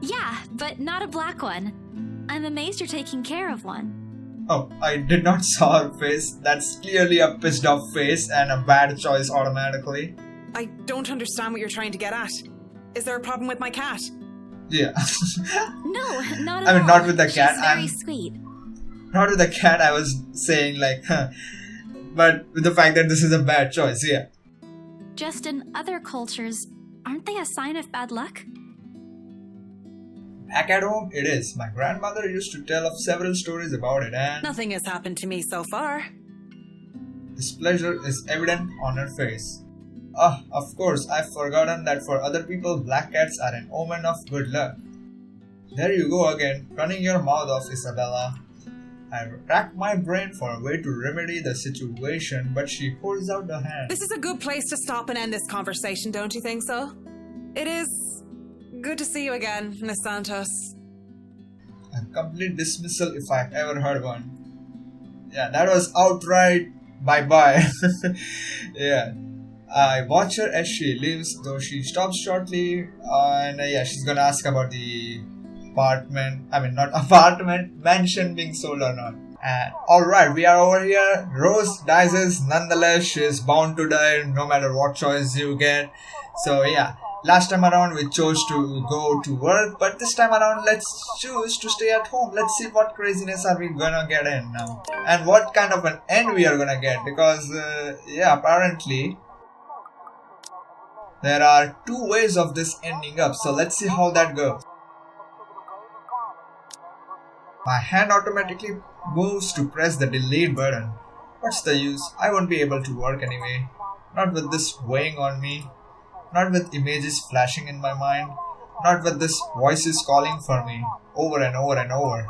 Yeah, but not a black one. I'm amazed you're taking care of one. Oh, I did not saw her face. That's clearly a pissed off face and a bad choice automatically. I don't understand what you're trying to get at. Is there a problem with my cat? Yeah. No, not at all. I mean, not with the cat. She's very sweet. Not with the cat, I was saying like, but with the fact that this is a bad choice, yeah. Just in other cultures, aren't they a sign of bad luck? Back at home, it is. My grandmother used to tell of several stories about it, and Nothing has happened to me so far. displeasure is evident on her face. Ah, of course, I've forgotten that for other people, black cats are an omen of good luck. There you go again, running your mouth off, Isabella. I racked my brain for a way to remedy the situation, but she holds out the hand. This is a good place to stop and end this conversation, don't you think so? It is good to see you again, Miss Santos. A complete dismissal if I've ever heard one. Yeah, that was outright bye-bye. Yeah. I watch her as she leaves, though she stops shortly, and yeah, she's gonna ask about the mansion being sold or not. And alright, we are over here. Rose dies nonetheless. She is bound to die no matter what choice you get. So yeah, last time around we chose to go to work, but this time around let's choose to stay at home. Let's see what craziness are we gonna get in now, and what kind of an end we are gonna get, because yeah, apparently there are two ways of this ending up. So let's see how that goes. My hand automatically moves to press the delete button. What's the use? I won't be able to work anyway. Not with this weighing on me. Not with images flashing in my mind. Not with this voices calling for me over and over and over.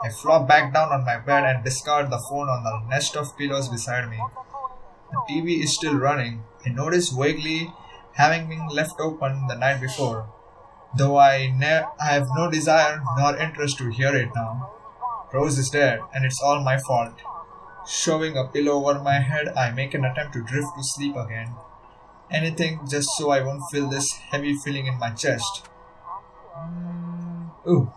I flop back down on my bed and discard the phone on the nest of pillows beside me. The TV is still running. I notice vaguely having been left open the night before, though I have no desire nor interest to hear it now. Rose is dead, and it's all my fault. Shoving a pillow over my head, I make an attempt to drift to sleep again. Anything just so I won't feel this heavy feeling in my chest. Ooh.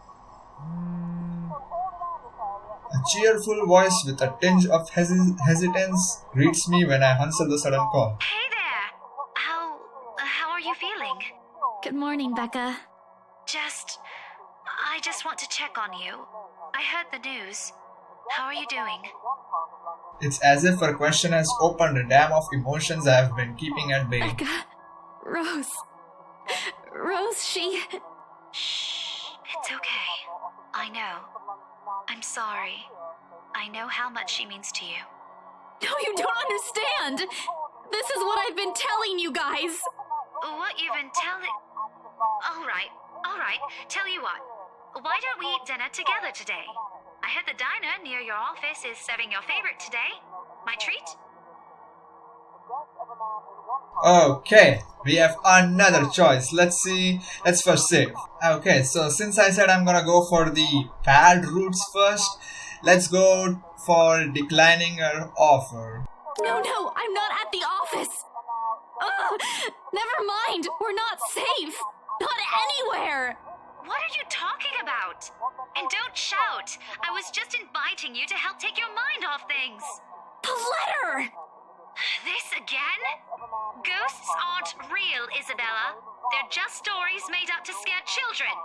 A cheerful voice with a tinge of hesitance greets me when I answer the sudden call. Hey there! How are you feeling? Good morning, Becca. I just want to check on you. I heard the news. How are you doing? It's as if her question has opened a dam of emotions I have been keeping at bay. Becca. Rose, she... Shh. It's okay. I know. I'm sorry. I know how much she means to you. No, you don't understand! This is what I've been telling you guys! What you've been telling... Alright. Tell you what. Why don't we eat dinner together today? I heard the diner near your office is serving your favorite today. My treat? Okay, we have another choice. Let's see. Let's first save. Okay, so since I said I'm gonna go for the bad routes first, let's go for declining her offer. No, I'm not at the office! Ugh, never mind, we're not safe! Not anywhere! What are you talking about? And don't shout. I was just inviting you to help take your mind off things. The letter! This again? Ghosts aren't real, Isabella. They're just stories made up to scare children.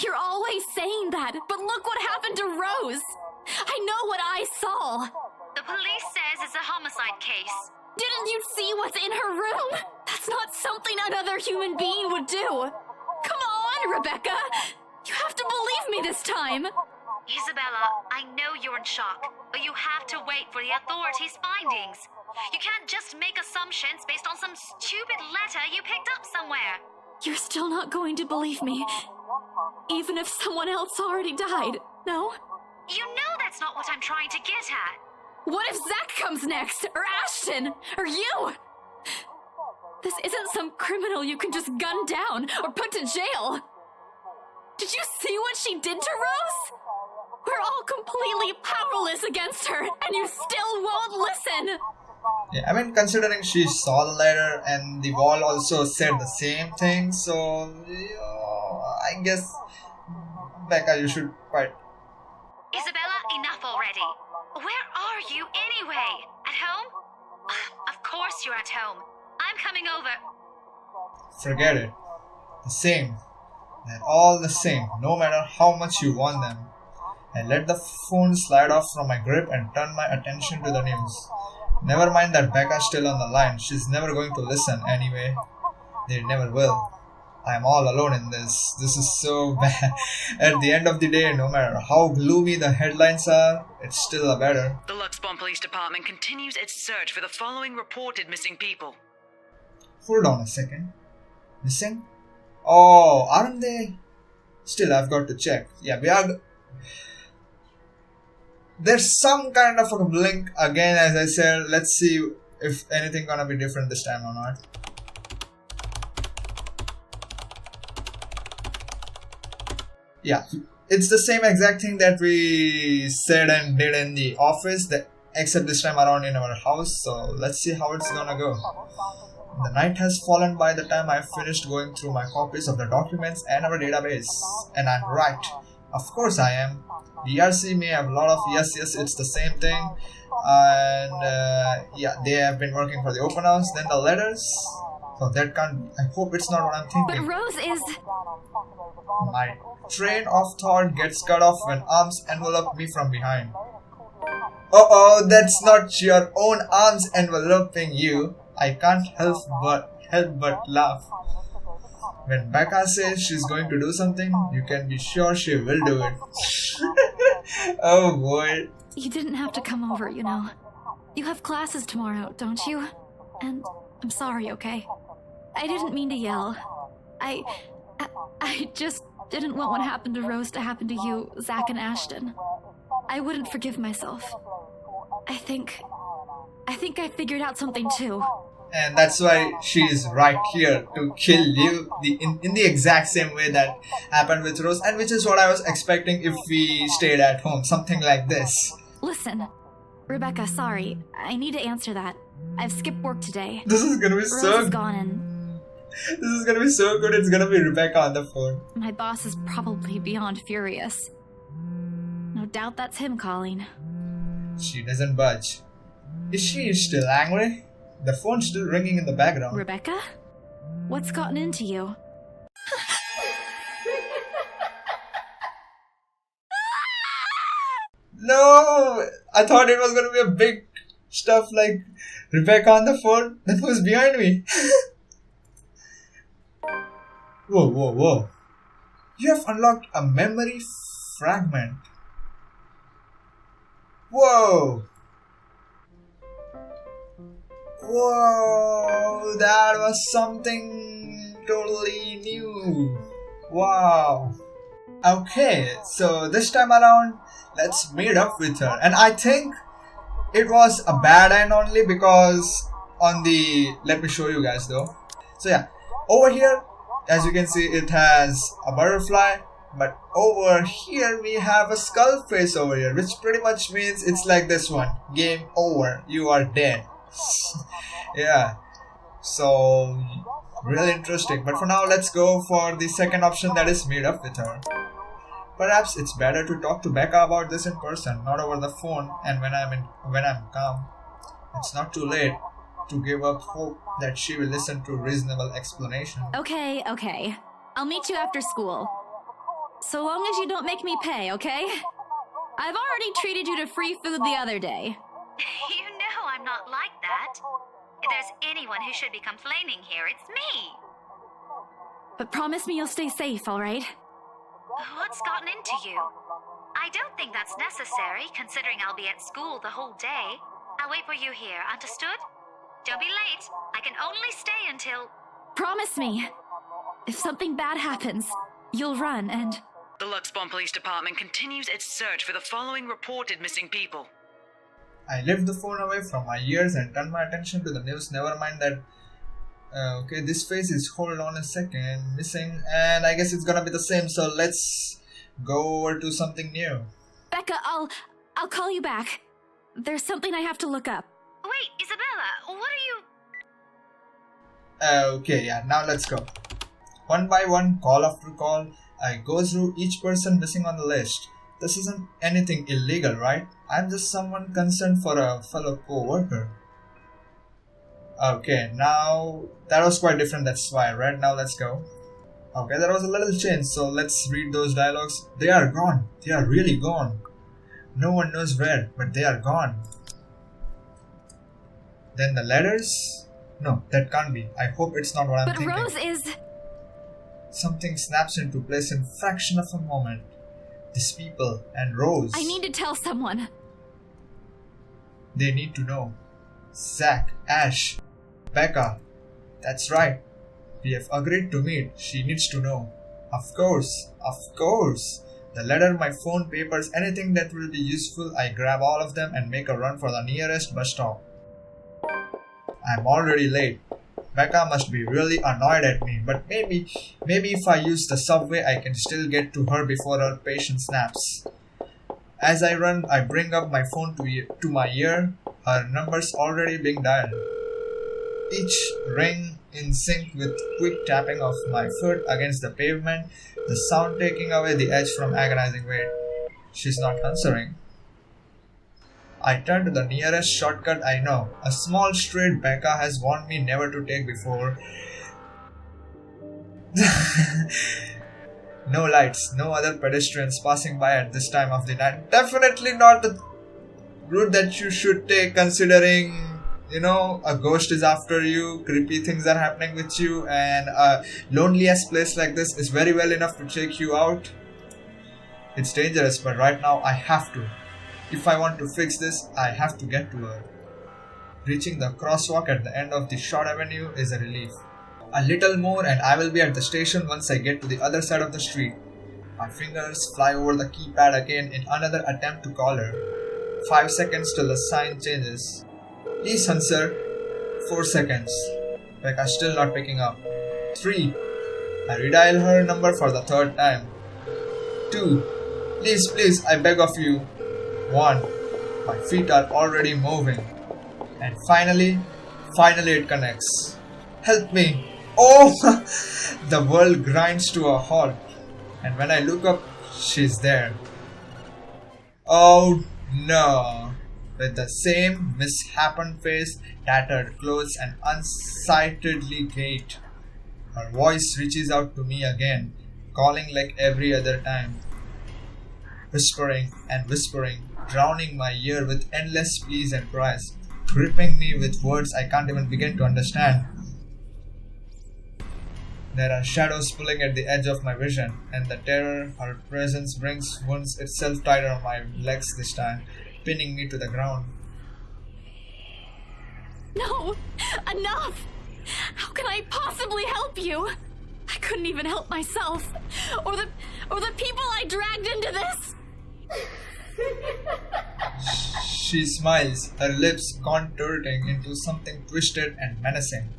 You're always saying that, but look what happened to Rose! I know what I saw! The police says it's a homicide case. Didn't you see what's in her room? That's not something another human being would do! Come on! on, Rebecca! You have to believe me this time! Isabella, I know you're in shock, but you have to wait for the authorities' findings. You can't just make assumptions based on some stupid letter you picked up somewhere. You're still not going to believe me, even if someone else already died, no? You know that's not what I'm trying to get at. What if Zach comes next? Or Ashton? Or you? This isn't some criminal you can just gun down or put to jail. Did you see what she did to Rose? We're all completely powerless against her, and you still won't listen! Yeah, I mean, considering she saw the letter and the wall also said the same thing, so I guess Becca, you should fight. Isabella, enough already. Where are you anyway? At home? Of course you're at home. I'm coming over. Forget it. The same. They're all the same, no matter how much you want them. I let the phone slide off from my grip and turned my attention to the news. Never mind that Becca's still on the line. She's never going to listen anyway. They never will. I'm all alone in this. This is so bad. At the end of the day, no matter how gloomy the headlines are, it's still a better. The Luxbon Police Department continues its search for the following reported missing people. Hold on a second. Missing? Oh, aren't they? Still, I've got to check. Yeah, we are... There's some kind of a link again, as I said. Let's see if anything gonna be different this time or not. Yeah, it's the same exact thing that we said and did in the office, except this time around in our house. So let's see how it's gonna go. The night has fallen by the time I finished going through my copies of the documents and our database. And I'm right. Of course I am. DRC may have a lot of yes, it's the same thing. And yeah, they have been working for the open house. Then the letters. So that can't be. I hope it's not what I'm thinking. But Rose is... My train of thought gets cut off when arms envelop me from behind. Uh-oh, that's not your own arms enveloping you. I can't help but laugh. When Becca says she's going to do something, you can be sure she will do it. Oh boy. You didn't have to come over, you know. You have classes tomorrow, don't you? And I'm sorry, okay? I didn't mean to yell. I just didn't want what happened to Rose to happen to you, Zach, and Ashton. I wouldn't forgive myself. I think I figured out something too. And that's why she is right here to kill you in the exact same way that happened with Rose, and which is what I was expecting if we stayed at home, something like this. Listen, Rebecca, sorry. I need to answer that. I've skipped work today. This is gonna be Rose so is gone and this is gonna be so good. It's gonna be Rebecca on the phone. my boss is probably beyond furious. No doubt that's him calling. She doesn't budge. Is she still angry? The phone's still ringing in the background. Rebecca? What's gotten into you? No! I thought it was gonna be a big stuff like Rebecca on the phone. That was behind me. Whoa. You have unlocked a memory fragment. Whoa, that was something totally new. Wow. Okay, so this time around, let's meet up with her. And I think it was a bad end only because on the... Let me show you guys though. So yeah, over here, as you can see, it has a butterfly. But over here we have a skull face over here, which pretty much means it's like this one. Game over. You are dead. Yeah. So, really interesting. But for now, let's go for the second option, that is meet up with her. Perhaps it's better to talk to Becca about this in person, not over the phone and when I'm calm. It's not too late to give up hope that she will listen to reasonable explanation. Okay. I'll meet you after school. So long as you don't make me pay, okay? I've already treated you to free food the other day. You know I'm not like that. If there's anyone who should be complaining here, it's me. But promise me you'll stay safe, alright? What's gotten into you? I don't think that's necessary, considering I'll be at school the whole day. I'll wait for you here, understood? Don't be late. I can only stay until... Promise me. If something bad happens, you'll run and... The Luxbon Police Department continues its search for the following reported missing people. I left the phone away from my ears and turned my attention to the news. Never mind that. Okay, this face is, hold on a second, missing, and I guess it's gonna be the same, so let's go over to something new. Becca, I'll call you back. There's something I have to look up. Wait, Isabella, what are you... Okay, yeah, now let's go. One by one, call after call, I go through each person missing on the list. This isn't anything illegal, right? I'm just someone concerned for a fellow co-worker. Okay, now that was quite different, that's why, right? Now let's go. Okay, there was a little change, so let's read those dialogues. They are gone. They are really gone. No one knows where, but they are gone. Then the letters? No, that can't be. I hope it's not what I'm thinking. But Rose is... Something snaps into place in a fraction of a moment. These people and Rose. I need to tell someone. They need to know. Zach, Ash, Becca. That's right. We have agreed to meet. She needs to know. Of course. Of course. The letter, my phone, papers, anything that will be useful, I grab all of them and make a run for the nearest bus stop. I'm already late. Becca must be really annoyed at me, but maybe if I use the subway, I can still get to her before her patience snaps. As I run, I bring up my phone to my ear, her number's already being dialed. Each ring in sync with quick tapping of my foot against the pavement, the sound taking away the edge from agonizing wait. She's not answering. I turn to the nearest shortcut I know, a small street Becca has warned me never to take before. No lights, no other pedestrians passing by at this time of the night. Definitely not the route that you should take, considering, you know, a ghost is after you, creepy things are happening with you, and a loneliest place like this is very well enough to take you out. It's dangerous, but right now I have to. If I want to fix this, I have to get to her. Reaching the crosswalk at the end of the short avenue is a relief. A little more and I will be at the station once I get to the other side of the street. My fingers fly over the keypad again in another attempt to call her. 5 seconds till the sign changes. Listen, sir. 4 seconds. Becca still not picking up. 3. I redial her number for the 3rd time. 2. Please, I beg of you. 1. My feet are already moving. And finally it connects. Help me. Oh! The world grinds to a halt. And when I look up, she's there. Oh no. With the same misshapen face, tattered clothes and unsightly gait. Her voice reaches out to me again, calling like every other time. Whispering and whispering, drowning my ear with endless pleas and cries, gripping me with words I can't even begin to understand. There are shadows pulling at the edge of my vision, and the terror her presence brings wounds itself tighter on my legs this time, pinning me to the ground. No! Enough! How can I possibly help you? I couldn't even help myself. Or the people I dragged into this! She smiles, her lips contorting into something twisted and menacing.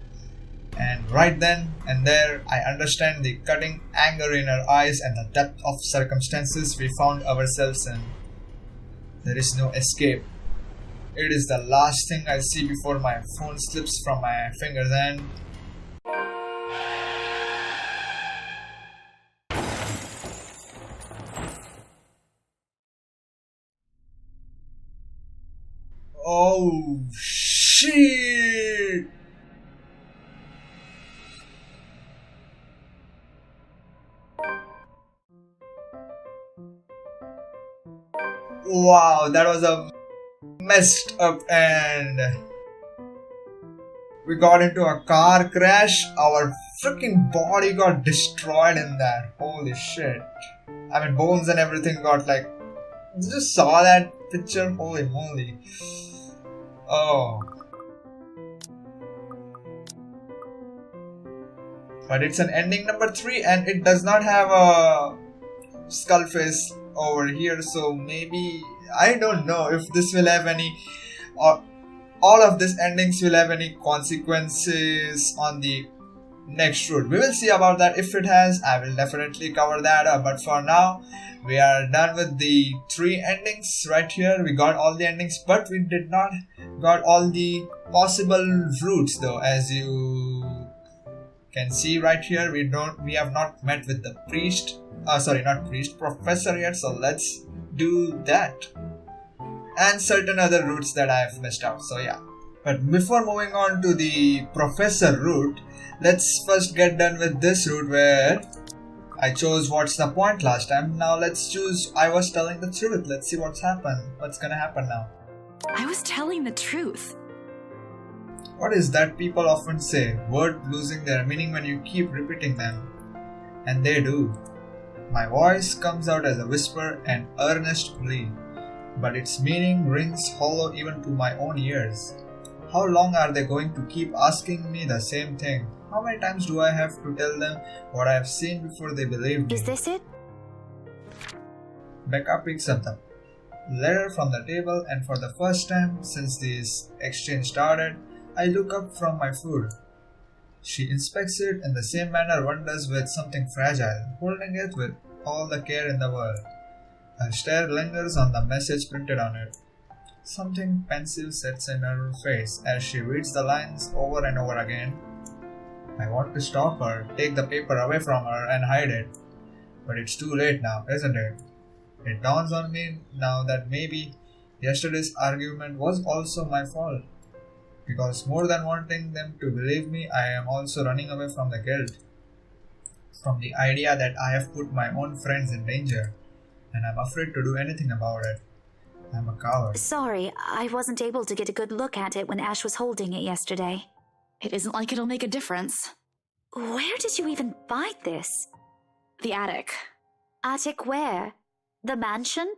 And right then and there, I understand the cutting anger in her eyes and the depth of circumstances we found ourselves in. There is no escape. It is the last thing I see before my phone slips from my fingers and... Oh shit! Wow, that was a messed up end. We got into a car crash. Our freaking body got destroyed in that. Holy shit. I mean, bones and everything got like... You just saw that picture? Holy moly. Oh. But it's an ending number 3 and it does not have a skull face over here, so maybe... I don't know if this will have any... or all of these endings will have any consequences on the next route. We will see about that. If it has, I will definitely cover that up. But for now, we are done with the 3 endings right here. We got all the endings, but we did not got all the possible routes though. As you can see right here, we have not met with the professor yet, so let's do that. And certain other routes that I have missed out, so yeah. But before moving on to the professor route, let's first get done with this route where I chose what's the point last time. Now let's choose I was telling the truth. Let's see what's gonna happen now. I was telling the truth. What is that people often say? Words losing their meaning when you keep repeating them. And they do. My voice comes out as a whisper, an earnest plea, but its meaning rings hollow even to my own ears. How long are they going to keep asking me the same thing? How many times do I have to tell them what I have seen before they believe me? Is this it? Becca picks up the letter from the table, and for the first time since this exchange started, I look up from my food. She inspects it in the same manner one does with something fragile, holding it with all the care in the world. Her stare lingers on the message printed on it. Something pensive sets in her face as she reads the lines over and over again. I want to stop her, take the paper away from her and hide it. But it's too late now, isn't it? It dawns on me now that maybe yesterday's argument was also my fault. Because more than wanting them to believe me, I am also running away from the guilt. From the idea that I have put my own friends in danger. And I'm afraid to do anything about it. I'm a coward. Sorry, I wasn't able to get a good look at it when Ash was holding it yesterday. It isn't like it'll make a difference. Where did you even find this? The attic. Attic where? The mansion?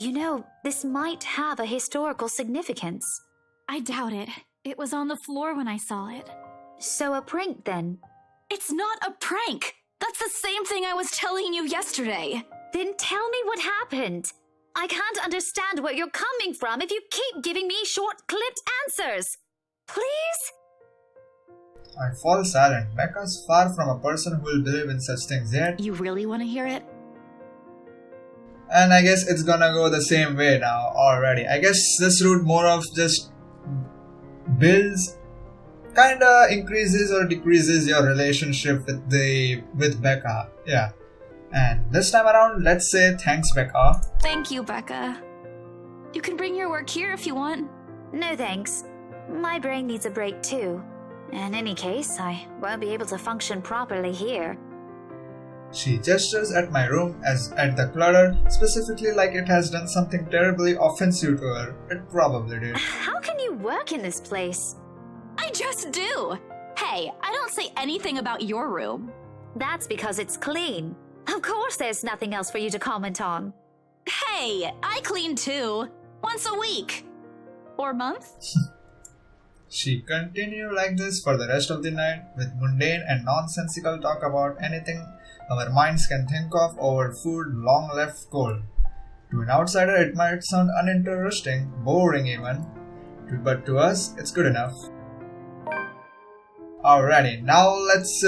You know, this might have a historical significance. I doubt it. It was on the floor when I saw it. So a prank then? It's not a prank! That's the same thing I was telling you yesterday! Then tell me what happened. I can't understand where you're coming from if you keep giving me short-clipped answers. Please? I fall silent. Becca's far from a person who will believe in such things yet. You really want to hear it? And I guess it's gonna go the same way now already. I guess this route more of just builds, kinda increases or decreases your relationship with Becca. Yeah. And this time around, let's say thanks, Becca. Thank you, Becca. You can bring your work here if you want. No thanks. My brain needs a break too. In any case, I won't be able to function properly here. She gestures at my room as at the clutter, specifically like it has done something terribly offensive to her. It probably did. How can you work in this place? I just do! Hey, I don't say anything about your room. That's because it's clean. Of course there's nothing else for you to comment on. Hey, I clean too. Once a week. Or month. She continued like this for the rest of the night, with mundane and nonsensical talk about anything our minds can think of over food long left cold. To an outsider it might sound uninteresting, boring even, but to us it's good enough. Alrighty, now let's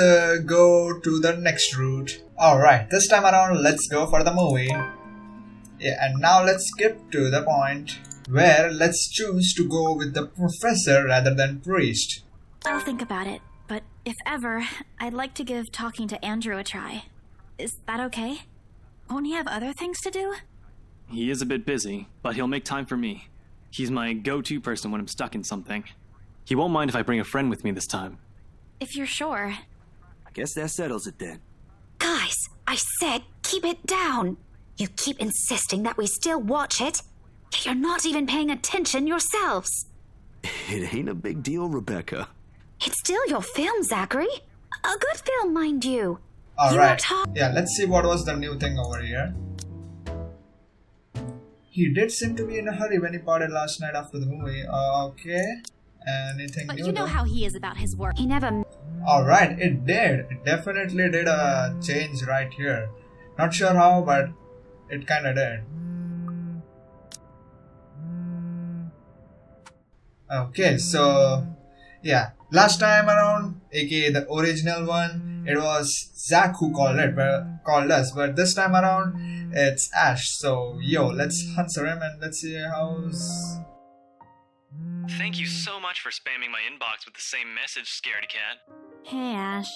go to the next route. Alright, this time around let's go for the movie. Yeah, and now let's skip to the point where let's choose to go with the professor rather than priest. I'll think about it, but if ever, I'd like to give talking to Andrew a try. Is that okay? Won't he have other things to do? He is a bit busy, but he'll make time for me. He's my go-to person when I'm stuck in something. He won't mind if I bring a friend with me this time. If you're sure. I guess that settles it then. Guys, I said keep it down. You keep insisting that we still watch it, yet you're not even paying attention yourselves. It ain't a big deal, Rebecca. It's still your film, Zachary. A good film, mind you. Alright, yeah, let's see what was the new thing over here. He did seem to be in a hurry when he parted last night after the movie. Okay. Anything But new? you know how he is about his work. He never... Alright, it did. It definitely did a change right here. Not sure how, but it kinda did. Okay, so yeah, last time around, aka the original one, it was Zach who called us, but this time around it's Ash. So yo, let's answer him and let's see how's. Thank you so much for spamming my inbox with the same message, Scaredy Cat. Hey, Ash.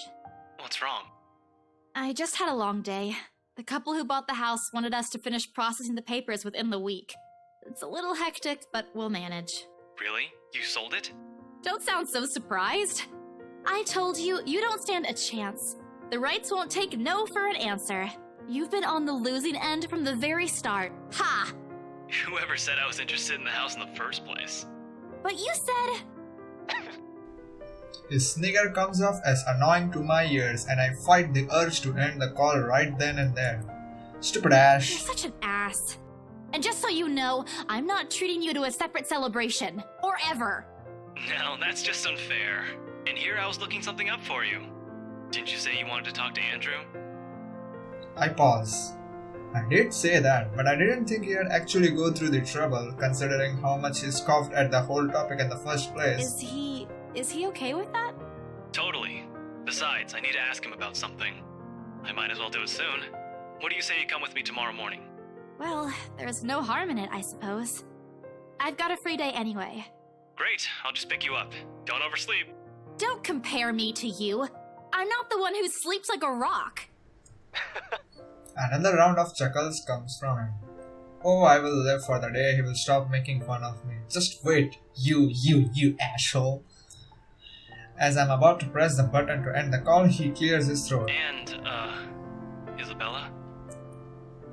What's wrong? I just had a long day. The couple who bought the house wanted us to finish processing the papers within the week. It's a little hectic, but we'll manage. Really? You sold it? Don't sound so surprised. I told you, you don't stand a chance. The rights won't take no for an answer. You've been on the losing end from the very start. Ha! Whoever said I was interested in the house in the first place? But you said... His snigger comes off as annoying to my ears, and I fight the urge to end the call right then and there. Stupid Ash. You're such an ass. And just so you know, I'm not treating you to a separate celebration. Or ever. No, that's just unfair. And here I was looking something up for you. Didn't you say you wanted to talk to Andrew? I pause. I did say that, but I didn't think he'd actually go through the trouble, considering how much he scoffed at the whole topic in the first place. Is he okay with that? Totally. Besides, I need to ask him about something. I might as well do it soon. What do you say you come with me tomorrow morning? Well, there's no harm in it, I suppose. I've got a free day anyway. Great, I'll just pick you up. Don't oversleep. Don't compare me to you. I'm not the one who sleeps like a rock. Another round of chuckles comes from him. Oh, I will live for the day he will stop making fun of me. Just wait, you asshole. As I'm about to press the button to end the call, he clears his throat. And, Isabella?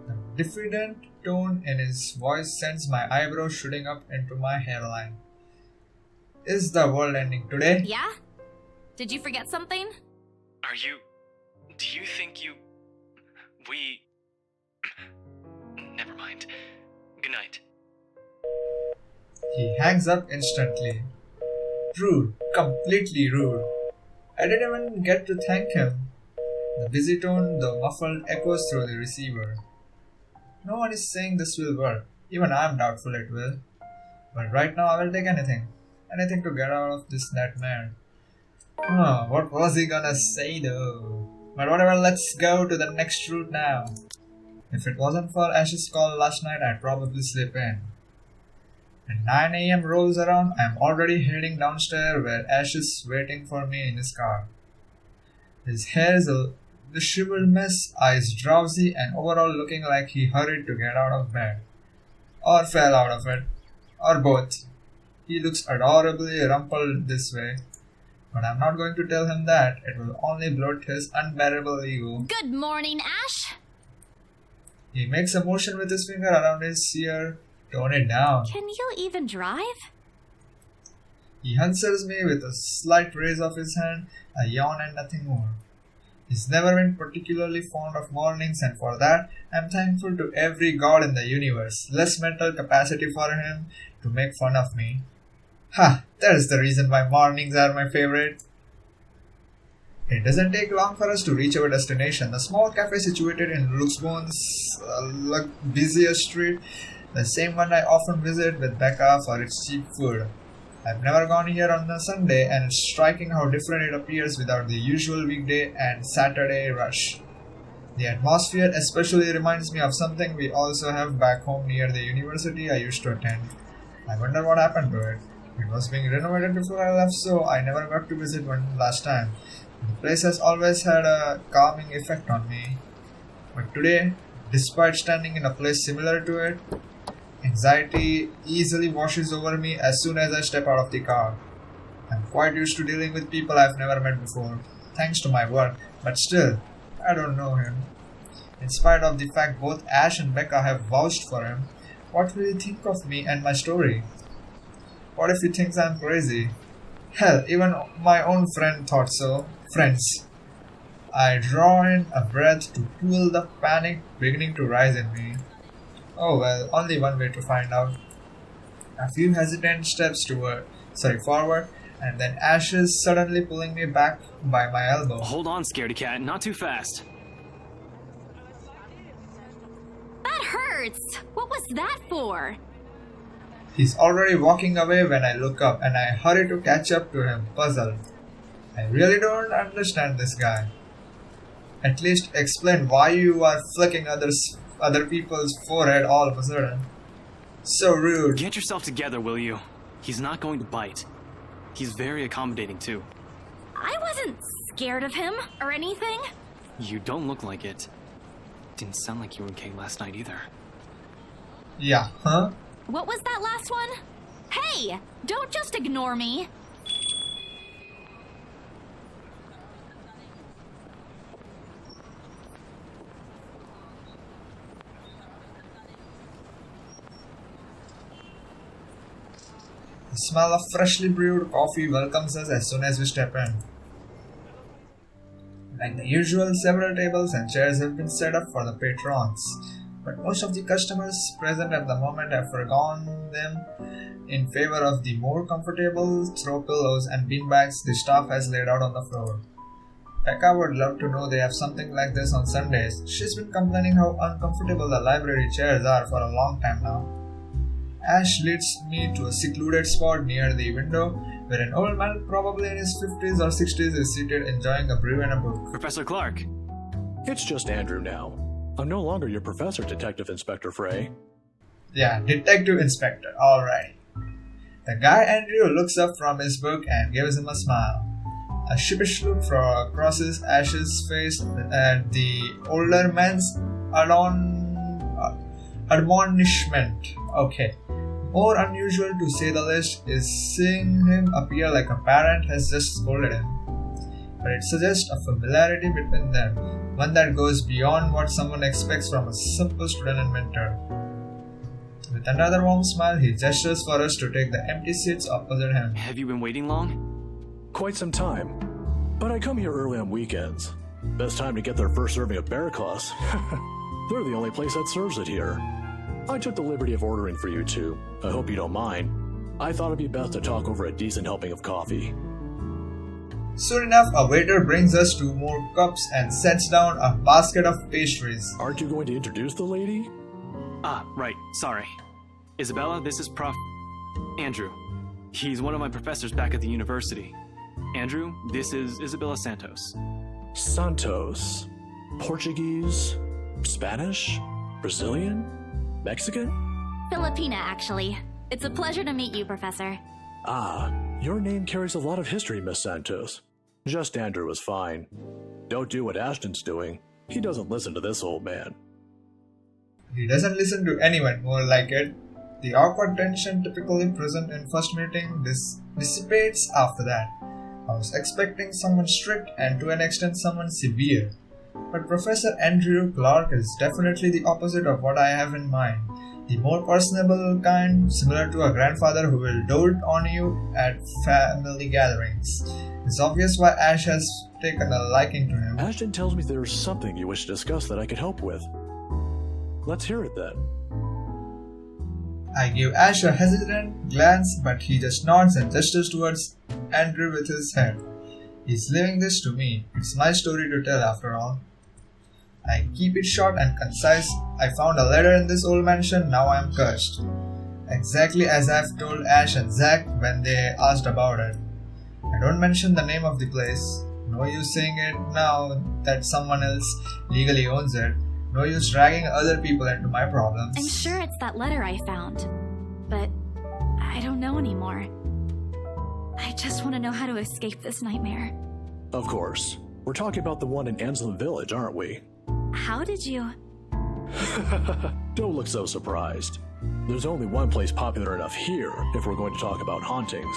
The diffident tone in his voice sends my eyebrows shooting up into my hairline. Is the world ending today? Yeah? Did you forget something? Do you think we... Never mind. Good night. He hangs up instantly. Rude. Completely rude. I didn't even get to thank him. The busy tone, the muffled echoes through the receiver. No one is saying this will work. Even I am doubtful it will. But right now I will take anything. Anything to get out of this nightmare. What was he gonna say though? But whatever, let's go to the next route now. If it wasn't for Ash's call last night, I'd probably slip in. When 9 AM rolls around, I'm already heading downstairs where Ash is waiting for me in his car. His hair is a disheveled mess, eyes drowsy, and overall looking like he hurried to get out of bed. Or fell out of it. Or both. He looks adorably rumpled this way. But I'm not going to tell him that. It will only bloat his unbearable ego. Good morning, Ash. He makes a motion with his finger around his ear. Tone it down. Can you even drive? He answers me with a slight raise of his hand, a yawn and nothing more. He's never been particularly fond of mornings, and for that, I'm thankful to every god in the universe. Less mental capacity for him to make fun of me. Ha! There's the reason why mornings are my favorite. It doesn't take long for us to reach our destination, the small cafe situated in Luxbourne's busiest street, the same one I often visit with Becca for its cheap food. I've never gone here on a Sunday, and it's striking how different it appears without the usual weekday and Saturday rush. The atmosphere especially reminds me of something we also have back home near the university I used to attend. I wonder what happened to it. It was being renovated before I left, so I never got to visit one last time. The place has always had a calming effect on me. But today, despite standing in a place similar to it, anxiety easily washes over me as soon as I step out of the car. I'm quite used to dealing with people I've never met before, thanks to my work, but still, I don't know him. In spite of the fact both Ash and Becca have vouched for him, what will he think of me and my story? What if he thinks I'm crazy? Hell, even my own friend thought so. Friends. I draw in a breath to cool the panic beginning to rise in me. Oh well, only one way to find out. A few hesitant steps forward, and then Ashes suddenly pulling me back by my elbow. Hold on, scaredy cat, not too fast. That hurts! What was that for? He's already walking away when I look up, and I hurry to catch up to him, puzzled. I really don't understand this guy. At least explain why you are flicking other people's forehead all of a sudden. So rude. Get yourself together, will you? He's not going to bite. He's very accommodating, too. I wasn't scared of him or anything. You don't look like it. Didn't sound like you were okay last night either. Yeah, huh? What was that last one? Hey! Don't just ignore me! The smell of freshly brewed coffee welcomes us as soon as we step in. Like the usual, several tables and chairs have been set up for the patrons, but most of the customers present at the moment have forgone them in favor of the more comfortable throw pillows and beanbags the staff has laid out on the floor. Becca would love to know they have something like this on Sundays. She's been complaining how uncomfortable the library chairs are for a long time now. Ash leads me to a secluded spot near the window where an old man, probably in his 50s or 60s, is seated enjoying a brew and a book. Professor Clark. It's just Andrew now. I'm no longer your professor, Detective Inspector Frey. Yeah, Detective Inspector, alright. The guy Andrew looks up from his book and gives him a smile. A sheepish look crosses Ash's face at the older man's admonishment. Okay. More unusual to say the least is seeing him appear like a parent has just scolded him. But it suggests a familiarity between them, one that goes beyond what someone expects from a simple student and mentor. With another warm smile, he gestures for us to take the empty seats opposite him. Have you been waiting long? Quite some time. But I come here early on weekends. Best time to get their first serving of bear claws. They're the only place that serves it here. I took the liberty of ordering for you two. I hope you don't mind. I thought it'd be best to talk over a decent helping of coffee. Soon enough, a waiter brings us 2 more cups and sets down a basket of pastries. Aren't you going to introduce the lady? Ah, right, sorry. Isabella, this is Prof. Andrew. He's one of my professors back at the university. Andrew, this is Isabella Santos. Santos. Portuguese? Spanish? Brazilian? Mexican? Filipina, actually. It's a pleasure to meet you, Professor. Ah, your name carries a lot of history, Miss Santos. Just Andrew is fine. Don't do what Ashton's doing. He doesn't listen to this old man. He doesn't listen to anyone, more like it. The awkward tension typically present in first meeting dissipates after that. I was expecting someone strict and to an extent someone severe. But Professor Andrew Clark is definitely the opposite of what I have in mind. The more personable kind, similar to a grandfather who will dote on you at family gatherings. It's obvious why Ash has taken a liking to him. Ashton tells me there's something you wish to discuss that I could help with. Let's hear it then. I give Ash a hesitant glance, but he just nods and gestures towards Andrew with his head. He's leaving this to me. It's my story to tell after all. I keep it short and concise. I found a letter in this old mansion, now I am cursed. Exactly as I've told Ash and Zack when they asked about it. I don't mention the name of the place. No use saying it now that someone else legally owns it. No use dragging other people into my problems. I'm sure it's that letter I found, but I don't know anymore. I just want to know how to escape this nightmare. Of course. We're talking about the one in Anslem Village, aren't we? How did you... Don't look so surprised. There's only one place popular enough here if we're going to talk about hauntings.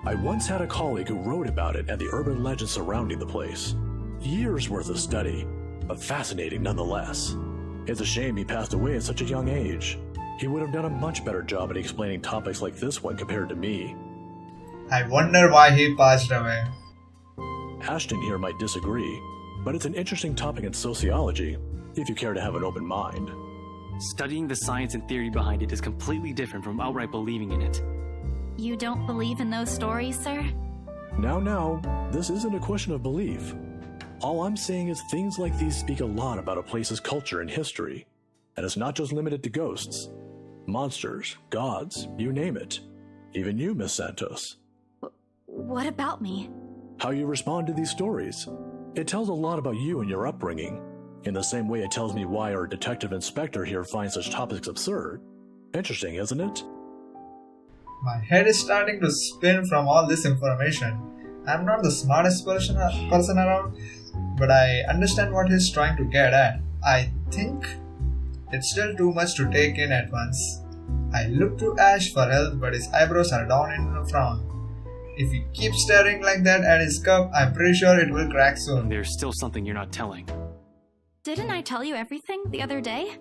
I once had a colleague who wrote about it and the urban legends surrounding the place. Years worth of study, but fascinating nonetheless. It's a shame he passed away at such a young age. He would have done a much better job at explaining topics like this one compared to me. I wonder why he passed away. Ashton here might disagree. but it's an interesting topic in sociology, if you care to have an open mind. Studying the science and theory behind it is completely different from outright believing in it. You don't believe in those stories, sir? Now, this isn't a question of belief. All I'm saying is things like these speak a lot about a place's culture and history. And it's not just limited to ghosts. Monsters, gods, you name it. Even you, Miss Santos. What about me? How you respond to these stories. It tells a lot about you and your upbringing. In the same way it tells me why our detective inspector here finds such topics absurd. Interesting, isn't it? My head is starting to spin from all this information. I'm not the smartest person around, but I understand what he's trying to get at. I think it's still too much to take in at once. I look to Ash for help, but his eyebrows are down in a frown. If he keeps staring like that at his cup, I'm pretty sure it will crack soon. There's still something you're not telling. Didn't I tell you everything the other day?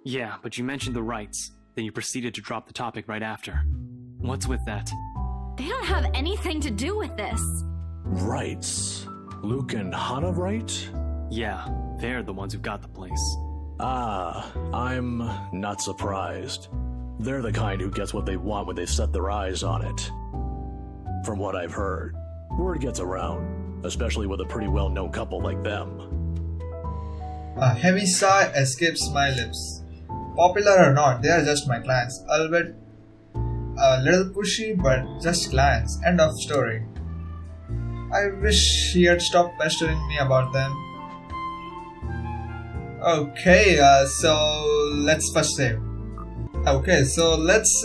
Yeah, but you mentioned the rights. Then you proceeded to drop the topic right after. What's with that? They don't have anything to do with this. Rights? Luke and Hannah, right? Yeah, they're the ones who got the place. Ah, I'm not surprised. They're the kind who gets what they want when they set their eyes on it. From what I've heard, word gets around, especially with a pretty well-known couple like them. A heavy sigh escapes my lips. Popular or not, they are just my clients, albeit a little pushy, but just clients. End of story. I wish he had stopped pestering me about them. Okay, so let's first save. Okay, so let's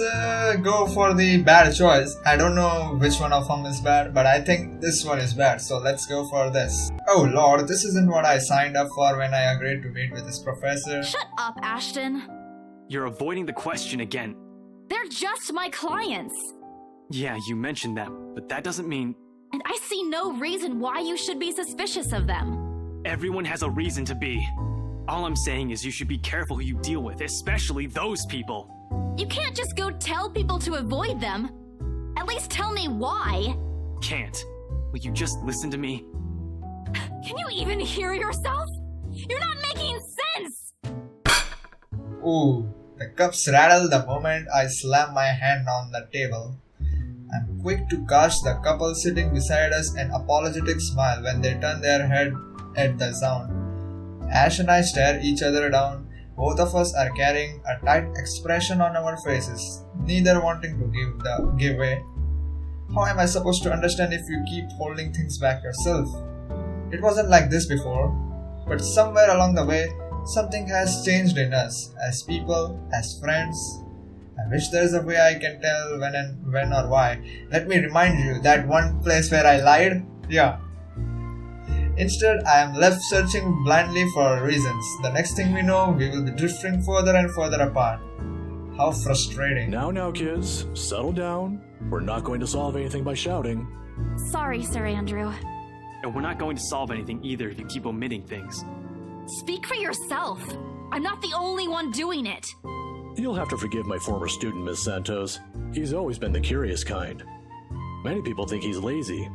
go for the bad choice. I don't know which one of them is bad, but I think this one is bad, so let's go for this. Oh lord, this isn't what I signed up for when I agreed to meet with this professor. Shut up, Ashton. You're avoiding the question again. They're just my clients. Yeah, you mentioned that, but that doesn't mean... And I see no reason why you should be suspicious of them. Everyone has a reason to be. All I'm saying is you should be careful who you deal with, especially those people. You can't just go tell people to avoid them. At least tell me why. Can't. Will you just listen to me? Can you even hear yourself? You're not making sense! Ooh, the cups rattle the moment I slam my hand on the table. I'm quick to cast the couple sitting beside us an apologetic smile when they turn their head at the sound. Ash and I stare each other down. Both of us are carrying a tight expression on our faces, neither wanting to give way. How am I supposed to understand if you keep holding things back yourself? It wasn't like this before, but somewhere along the way, something has changed in us, as people, as friends. I wish there's a way I can tell when or why. Let me remind you that one place where I lied? Yeah. Instead, I am left searching blindly for reasons. The next thing we know, we will be drifting further and further apart. How frustrating. Now, kids, settle down. We're not going to solve anything by shouting. Sorry, Sir Andrew. And we're not going to solve anything either if you keep omitting things. Speak for yourself. I'm not the only one doing it. You'll have to forgive my former student, Miss Santos. He's always been the curious kind. Many people think he's lazy,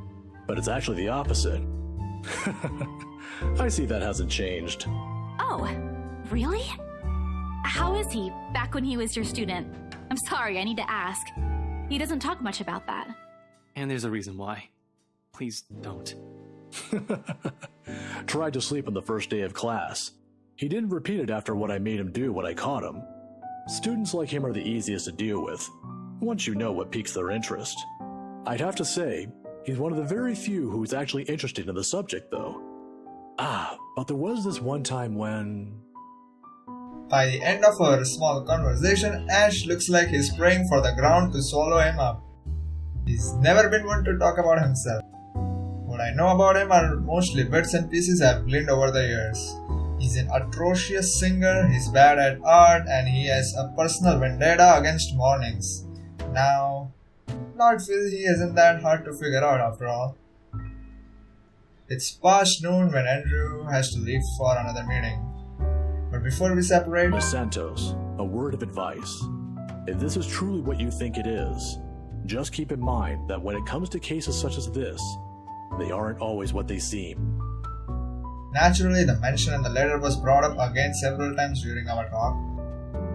but it's actually the opposite. I see that hasn't changed. Oh, really? How is he back when he was your student? I'm sorry, I need to ask. He doesn't talk much about that. And there's a reason why. Please don't. Tried to sleep on the first day of class. He didn't repeat it after what I made him do when I caught him. Students like him are the easiest to deal with, once you know what piques their interest. I'd have to say, he's one of the very few who's actually interested in the subject, though. But there was this one time when... By the end of our small conversation, Ash looks like he's praying for the ground to swallow him up. He's never been one to talk about himself. What I know about him are mostly bits and pieces I've gleaned over the years. He's an atrocious singer, he's bad at art, and he has a personal vendetta against mornings. Now I feel he isn't that hard to figure out after all. It's past noon when Andrew has to leave for another meeting. But before we separate... Miss Santos, a word of advice. If this is truly what you think it is, just keep in mind that when it comes to cases such as this, they aren't always what they seem. Naturally, the mention in the letter was brought up again several times during our talk.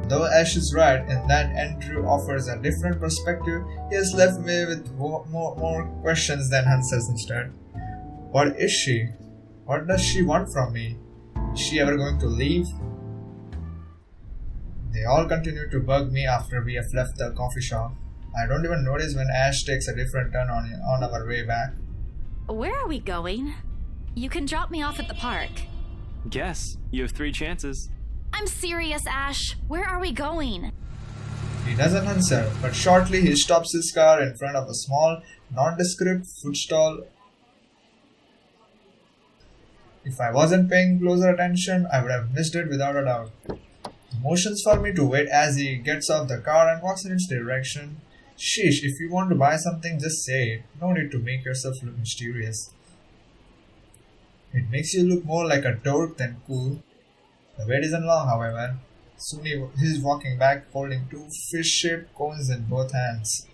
Though Ash is right in that Andrew offers a different perspective, he has left me with more questions than answers instead. What is she? What does she want from me? Is she ever going to leave? They all continue to bug me after we have left the coffee shop. I don't even notice when Ash takes a different turn on our way back. Where are we going? You can drop me off at the park. Guess. You have 3 chances. I'm serious, Ash. Where are we going? He doesn't answer, but shortly he stops his car in front of a small, nondescript food stall. If I wasn't paying closer attention, I would have missed it without a doubt. He motions for me to wait as he gets off the car and walks in its direction. Sheesh, if you want to buy something, just say it. No need to make yourself look mysterious. It makes you look more like a dork than cool. The wait isn't long, however. Soon he's walking back holding 2 fish-shaped cones in both hands.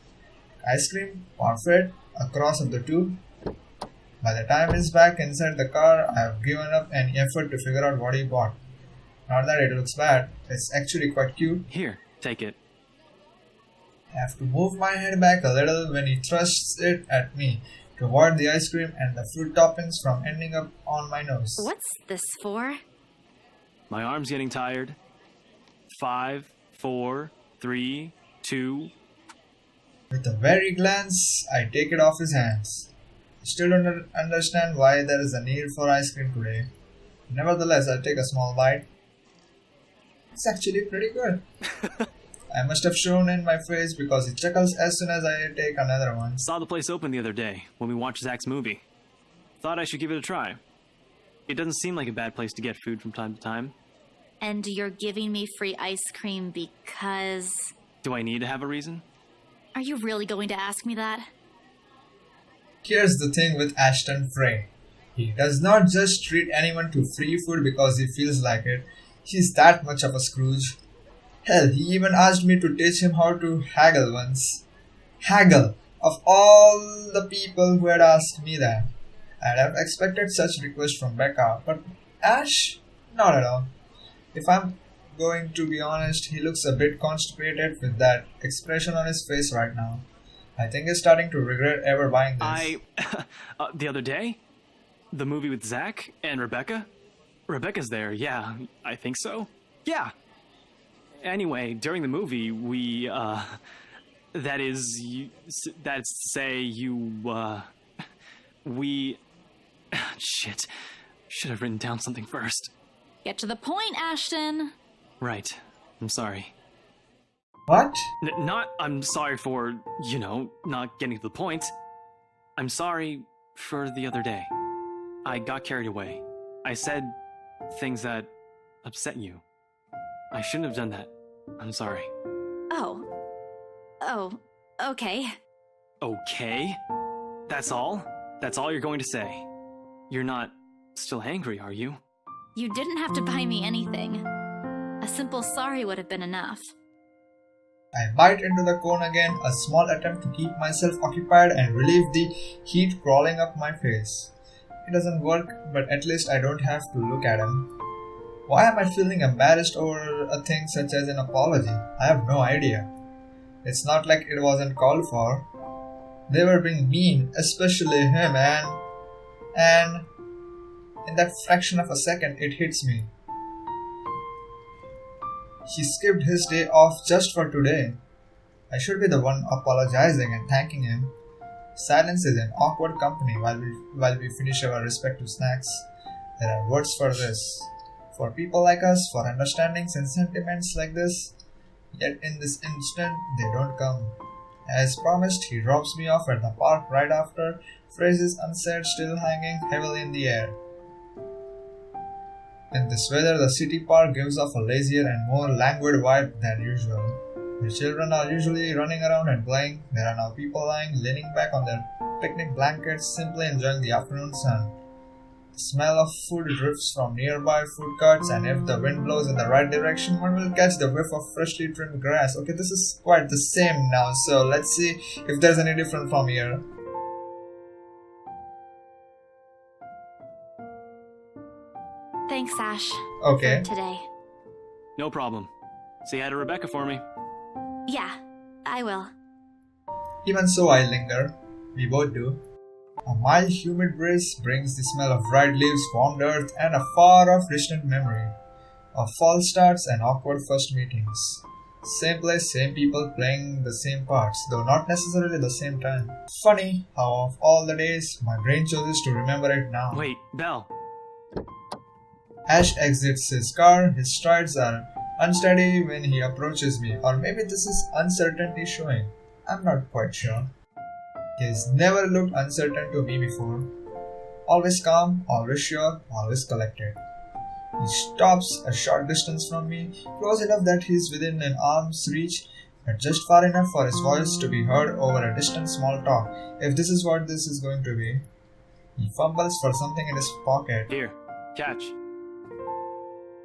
Ice cream, parfait, a cross of the two. By the time he's back inside the car, I have given up any effort to figure out what he bought. Not that it looks bad, it's actually quite cute. Here, take it. I have to move my head back a little when he thrusts it at me to avoid the ice cream and the fruit toppings from ending up on my nose. What's this for? My arm's getting tired. 5, 4, 3, 2. With a wary glance, I take it off his hands. I still don't understand why there is a need for ice cream today. Nevertheless, I'll take a small bite. It's actually pretty good. I must have shown in my face because he chuckles as soon as I take another one. Saw the place open the other day when we watched Zach's movie. Thought I should give it a try. It doesn't seem like a bad place to get food from time to time. And you're giving me free ice cream because... Do I need to have a reason? Are you really going to ask me that? Here's the thing with Ashton Frey. He does not just treat anyone to free food because he feels like it. He's that much of a Scrooge. Hell, he even asked me to teach him how to haggle once. Haggle! Of all the people who had asked me that. I'd have expected such request from Becca, but Ash? Not at all. If I'm going to be honest, he looks a bit constipated with that expression on his face right now. I think he's starting to regret ever buying this. The other day? The movie with Zach and Rebecca? Rebecca's there, yeah, I think so. Yeah. Anyway, during the movie, we, that's to say, we... Shit. Should have written down something first. Get to the point, Ashton. Right. I'm sorry. What? Not I'm sorry for, not getting to the point. I'm sorry for the other day. I got carried away. I said things that upset you. I shouldn't have done that. I'm sorry. Oh, okay. Okay? That's all? That's all you're going to say? You're not still angry, are you? You didn't have to buy me anything. A simple sorry would have been enough. I bite into the cone again, a small attempt to keep myself occupied and relieve the heat crawling up my face. It doesn't work, but at least I don't have to look at him. Why am I feeling embarrassed over a thing such as an apology? I have no idea. It's not like it wasn't called for. They were being mean, especially him, and in that fraction of a second it hits me. He skipped his day off just for today. I should be the one apologizing and thanking him. Silence is an awkward company while we finish our respective snacks. There are words for this. For people like us, for understandings and sentiments like this. Yet in this instant, they don't come. As promised, he drops me off at the park right after, phrases unsaid still hanging heavily in the air. In this weather, the city park gives off a lazier and more languid vibe than usual. The children are usually running around and playing. There are now people leaning back on their picnic blankets, simply enjoying the afternoon sun. The smell of food drifts from nearby food carts, and if the wind blows in the right direction, one will catch the whiff of freshly trimmed grass. Okay, this is quite the same now, so let's see if there's any different from here. Thanks, Ash. Okay. For today. No problem. Say hi to Rebecca for me. Yeah, I will. Even so, I linger. We both do. A mild, humid breeze brings the smell of dried leaves, warmed earth, and a far-off distant memory of false starts and awkward first meetings. Same place, same people playing the same parts, though not necessarily the same time. Funny how of all the days, my brain chooses to remember it now. Wait, Belle. Ash exits his car, his strides are unsteady when he approaches me, or maybe this is uncertainty showing. I'm not quite sure. He's never looked uncertain to me before. Always calm, always sure, always collected. He stops a short distance from me, close enough that he's within an arm's reach, but just far enough for his voice to be heard over a distant small talk, if this is what this is going to be. He fumbles for something in his pocket. Here, catch.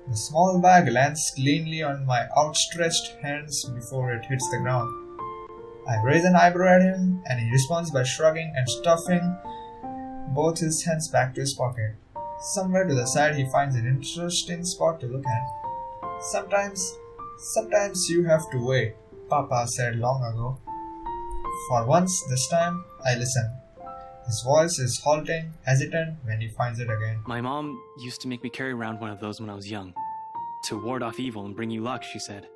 The small bag lands cleanly on my outstretched hands before it hits the ground. I raise an eyebrow at him, and he responds by shrugging and stuffing both his hands back to his pocket. Somewhere to the side, he finds an interesting spot to look at. Sometimes you have to wait, Papa said long ago. For once, this time, I listen. His voice is halting, hesitant when he finds it again. My mom used to make me carry around one of those when I was young. To ward off evil and bring you luck, she said.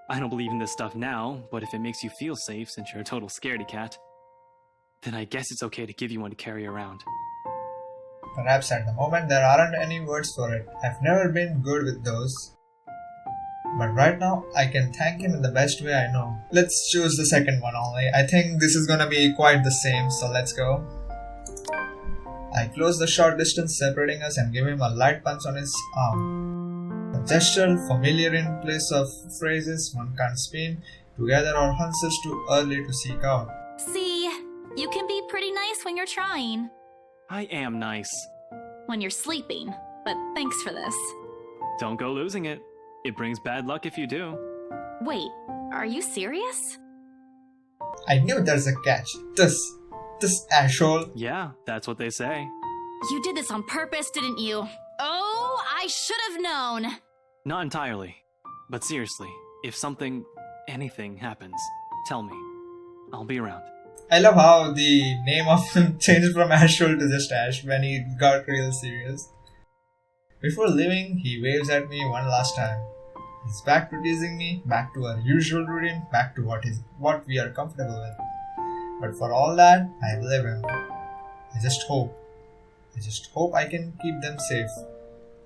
I don't believe in this stuff now, but if it makes you feel safe since you're a total scaredy cat, then I guess it's okay to give you one to carry around. Perhaps at the moment there aren't any words for it. I've never been good with those. But right now, I can thank him in the best way I know. Let's choose the second one only. I think this is gonna be quite the same, so let's go. I close the short distance separating us and give him a light punch on his arm. A gesture familiar in place of phrases one can't spin together or hunches too early to seek out. See, you can be pretty nice when you're trying. I am nice. When you're sleeping, but thanks for this. Don't go losing it. It brings bad luck if you do. Wait, are you serious? I knew there's a catch. This asshole. Yeah, that's what they say. You did this on purpose, didn't you? Oh, I should have known. Not entirely. But seriously, if anything happens, tell me. I'll be around. I love how the name of him changed from Ashhole to just Ash when he got real serious. Before leaving, he waves at me one last time. He's back to teasing me, back to our usual routine, back to what we are comfortable with. But for all that, I believe him. I just hope I can keep them safe.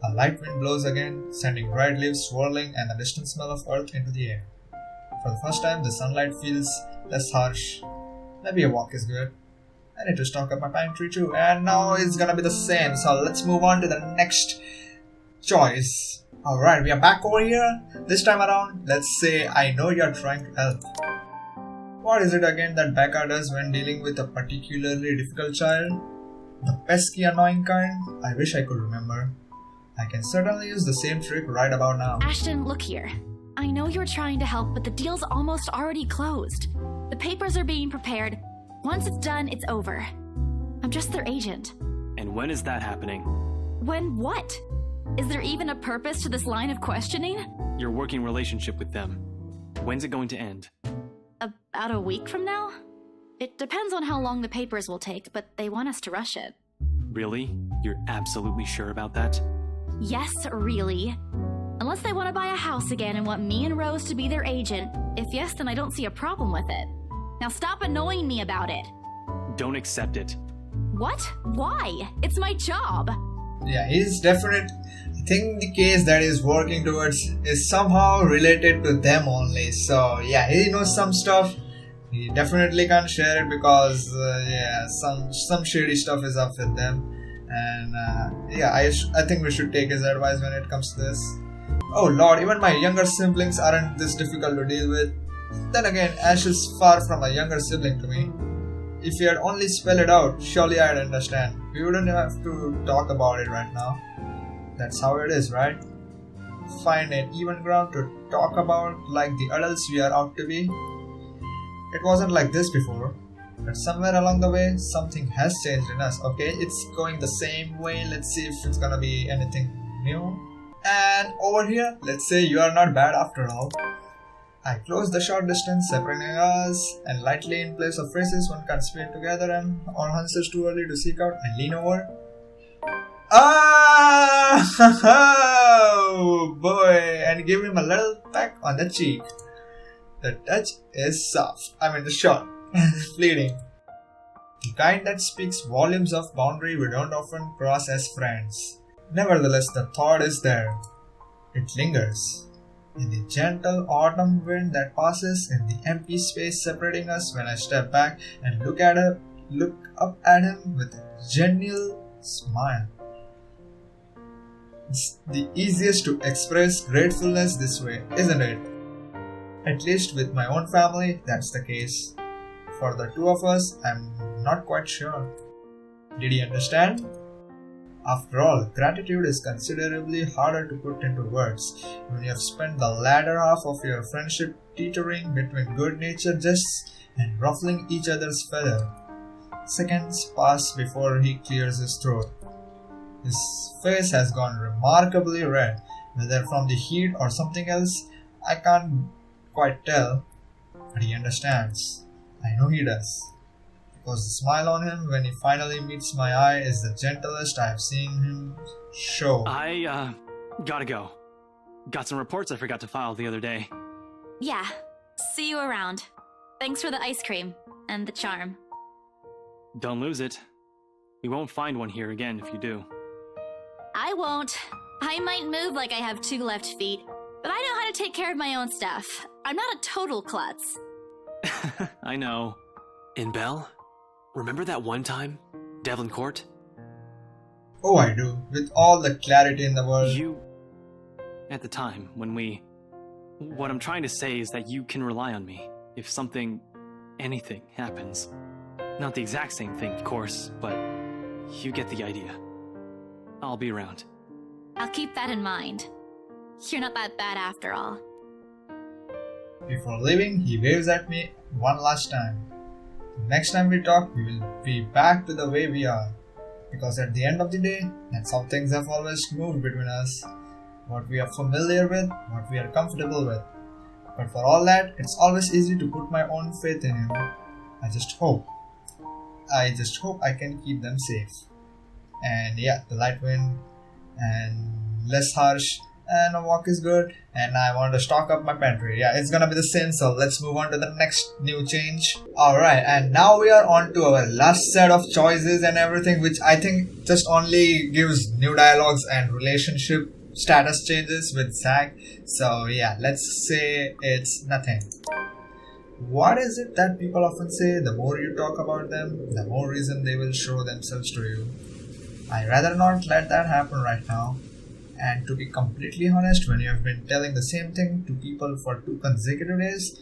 A light wind blows again, sending dried leaves swirling and the distant smell of earth into the air. For the first time, the sunlight feels less harsh. Maybe a walk is good. I need to stock up my pine tree too, and now it's gonna be the same, so let's move on to the next choice. Alright, we are back over here. This time around, let's say I know you're trying to help. What is it again that Becca does when dealing with a particularly difficult child? The pesky, annoying kind? I wish I could remember. I can certainly use the same trick right about now. Ashton, look here. I know you're trying to help, but the deal's almost already closed. The papers are being prepared. Once it's done, it's over. I'm just their agent. And when is that happening? When what? Is there even a purpose to this line of questioning? Your working relationship with them. When's it going to end? About a week from now? It depends on how long the papers will take, but they want us to rush it. Really? You're absolutely sure about that? Yes, really. Unless they want to buy a house again and want me and Rose to be their agent. If yes, then I don't see a problem with it. Now stop annoying me about it. Don't accept it. What? Why? It's my job. Yeah, he's definite. I think the case that he's working towards is somehow related to them only. So yeah, he knows some stuff. He definitely can't share it because some shady stuff is up with them. And I think we should take his advice when it comes to this. Oh lord, even my younger siblings aren't this difficult to deal with. Then again, Ash is far from a younger sibling to me. If he had only spelled it out, surely I'd understand. We wouldn't have to talk about it right now. That's how it is, right? Find an even ground to talk about like the adults we are out to be. It wasn't like this before, but somewhere along the way, something has changed in us, okay? It's going the same way. Let's see if it's gonna be anything new. And over here, let's say you are not bad after all. I close the short distance separating us, and lightly in place of phrases one can't speak together and or answers too early to seek out, I lean over. Ah, oh boy, and give him a little peck on the cheek. The touch is soft, the short, fleeting. The kind that speaks volumes of boundary we don't often cross as friends. Nevertheless, the thought is there. It lingers. In the gentle autumn wind that passes in the empty space separating us when I step back and look up at him with a genial smile. It's the easiest to express gratefulness this way, isn't it? At least with my own family, that's the case. For the two of us, I'm not quite sure. Did he understand? After all, gratitude is considerably harder to put into words when you have spent the latter half of your friendship teetering between good-natured jests and ruffling each other's feather. Seconds pass before he clears his throat. His face has gone remarkably red, whether from the heat or something else, I can't quite tell, but he understands. I know he does. Because the smile on him when he finally meets my eye is the gentlest I've seen him show. I, gotta go. Got some reports I forgot to file the other day. Yeah, see you around. Thanks for the ice cream and the charm. Don't lose it. We won't find one here again if you do. I won't. I might move like I have 2 left feet, but I know how to take care of my own stuff. I'm not a total klutz. I know. In Belle? Remember that one time? Devlin Court? Oh, I do. With all the clarity in the world. At the time, when we... What I'm trying to say is that you can rely on me if anything happens. Not the exact same thing, of course, but you get the idea. I'll be around. I'll keep that in mind. You're not that bad after all. Before leaving, he waves at me one last time. Next time we talk, we will be back to the way we are. Because at the end of the day, that's how things have always moved between us. What we are familiar with, what we are comfortable with. But for all that, it's always easy to put my own faith in him. I just hope I can keep them safe. And yeah, the light wind and less harsh, and a walk is good, and I want to stock up my pantry. Yeah, it's gonna be the same, so let's move on to the next new change. Alright, and now we are on to our last set of choices and everything, which I think just only gives new dialogues and relationship status changes with Zach. So yeah, let's say it's nothing. What is it that people often say, the more you talk about them, the more reason they will show themselves to you? I'd rather not let that happen right now. And to be completely honest, when you have been telling the same thing to people for 2 consecutive days,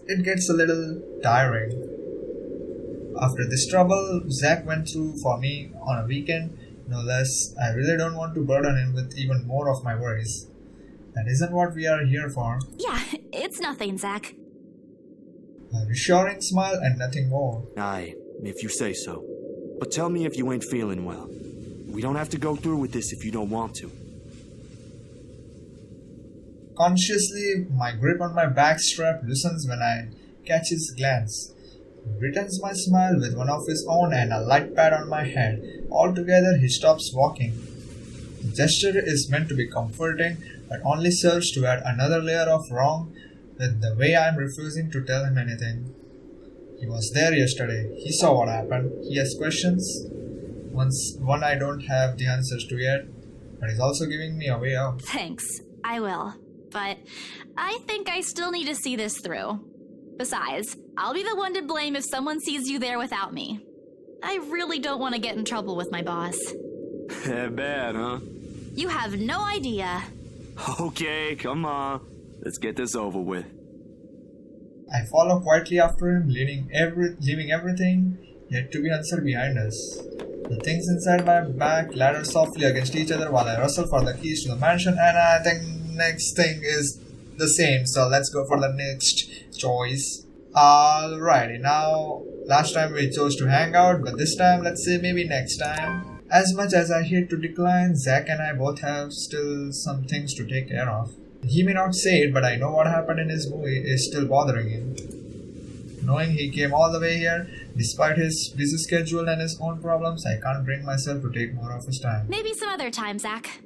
it gets a little tiring. After this trouble Zach went through for me on a weekend, no less, I really don't want to burden him with even more of my worries. That isn't what we are here for. Yeah, it's nothing, Zach. A reassuring smile and nothing more. Aye, if you say so. But tell me if you ain't feeling well. We don't have to go through with this if you don't want to. Consciously, my grip on my back strap loosens when I catch his glance. He returns my smile with one of his own and a light pat on my head. Altogether, he stops walking. The gesture is meant to be comforting, but only serves to add another layer of wrong with the way I am refusing to tell him anything. He was there yesterday. He saw what happened. He has questions. One I don't have the answers to yet, but he's also giving me a way out. Thanks, I will. But I think I still need to see this through. Besides, I'll be the one to blame if someone sees you there without me. I really don't want to get in trouble with my boss. That bad, huh? You have no idea. Okay, come on. Let's get this over with. I follow quietly after him, leaving everything yet to be answered behind us. The things inside my bag ladder softly against each other while I rustle for the keys to the mansion, and I think next thing is the same, so let's go for the next choice. Alrighty, now last time we chose to hang out, but this time let's say maybe next time. As much as I hate to decline, Zack and I both have still some things to take care of. He may not say it, but I know what happened in his movie is still bothering him. Knowing he came all the way here, despite his busy schedule and his own problems, I can't bring myself to take more of his time. Maybe some other time, Zach.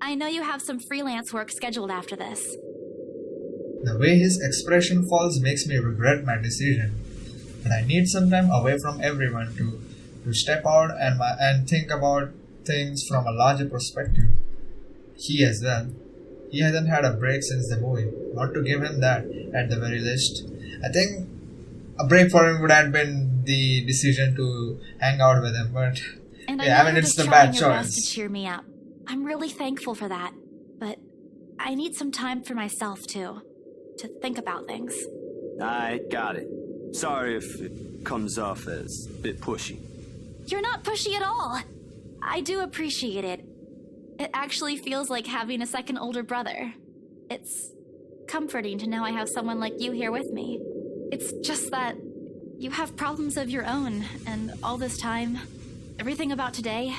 I know you have some freelance work scheduled after this. The way his expression falls makes me regret my decision. But I need some time away from everyone to step out and think about things from a larger perspective. He as well. He hasn't had a break since the movie. Not to give him that, at the very least. I think a break for him would have been the decision to hang out with him, but And yeah, I mean, you're it's just the bad trying your best to choice. cheer me up. I'm really thankful for that, but I need some time for myself too, to think about things. I got it. Sorry if it comes off as a bit pushy. You're not pushy at all. I do appreciate it. It actually feels like having a second older brother. It's comforting to know I have someone like you here with me. It's just that you have problems of your own, and all this time, everything about today.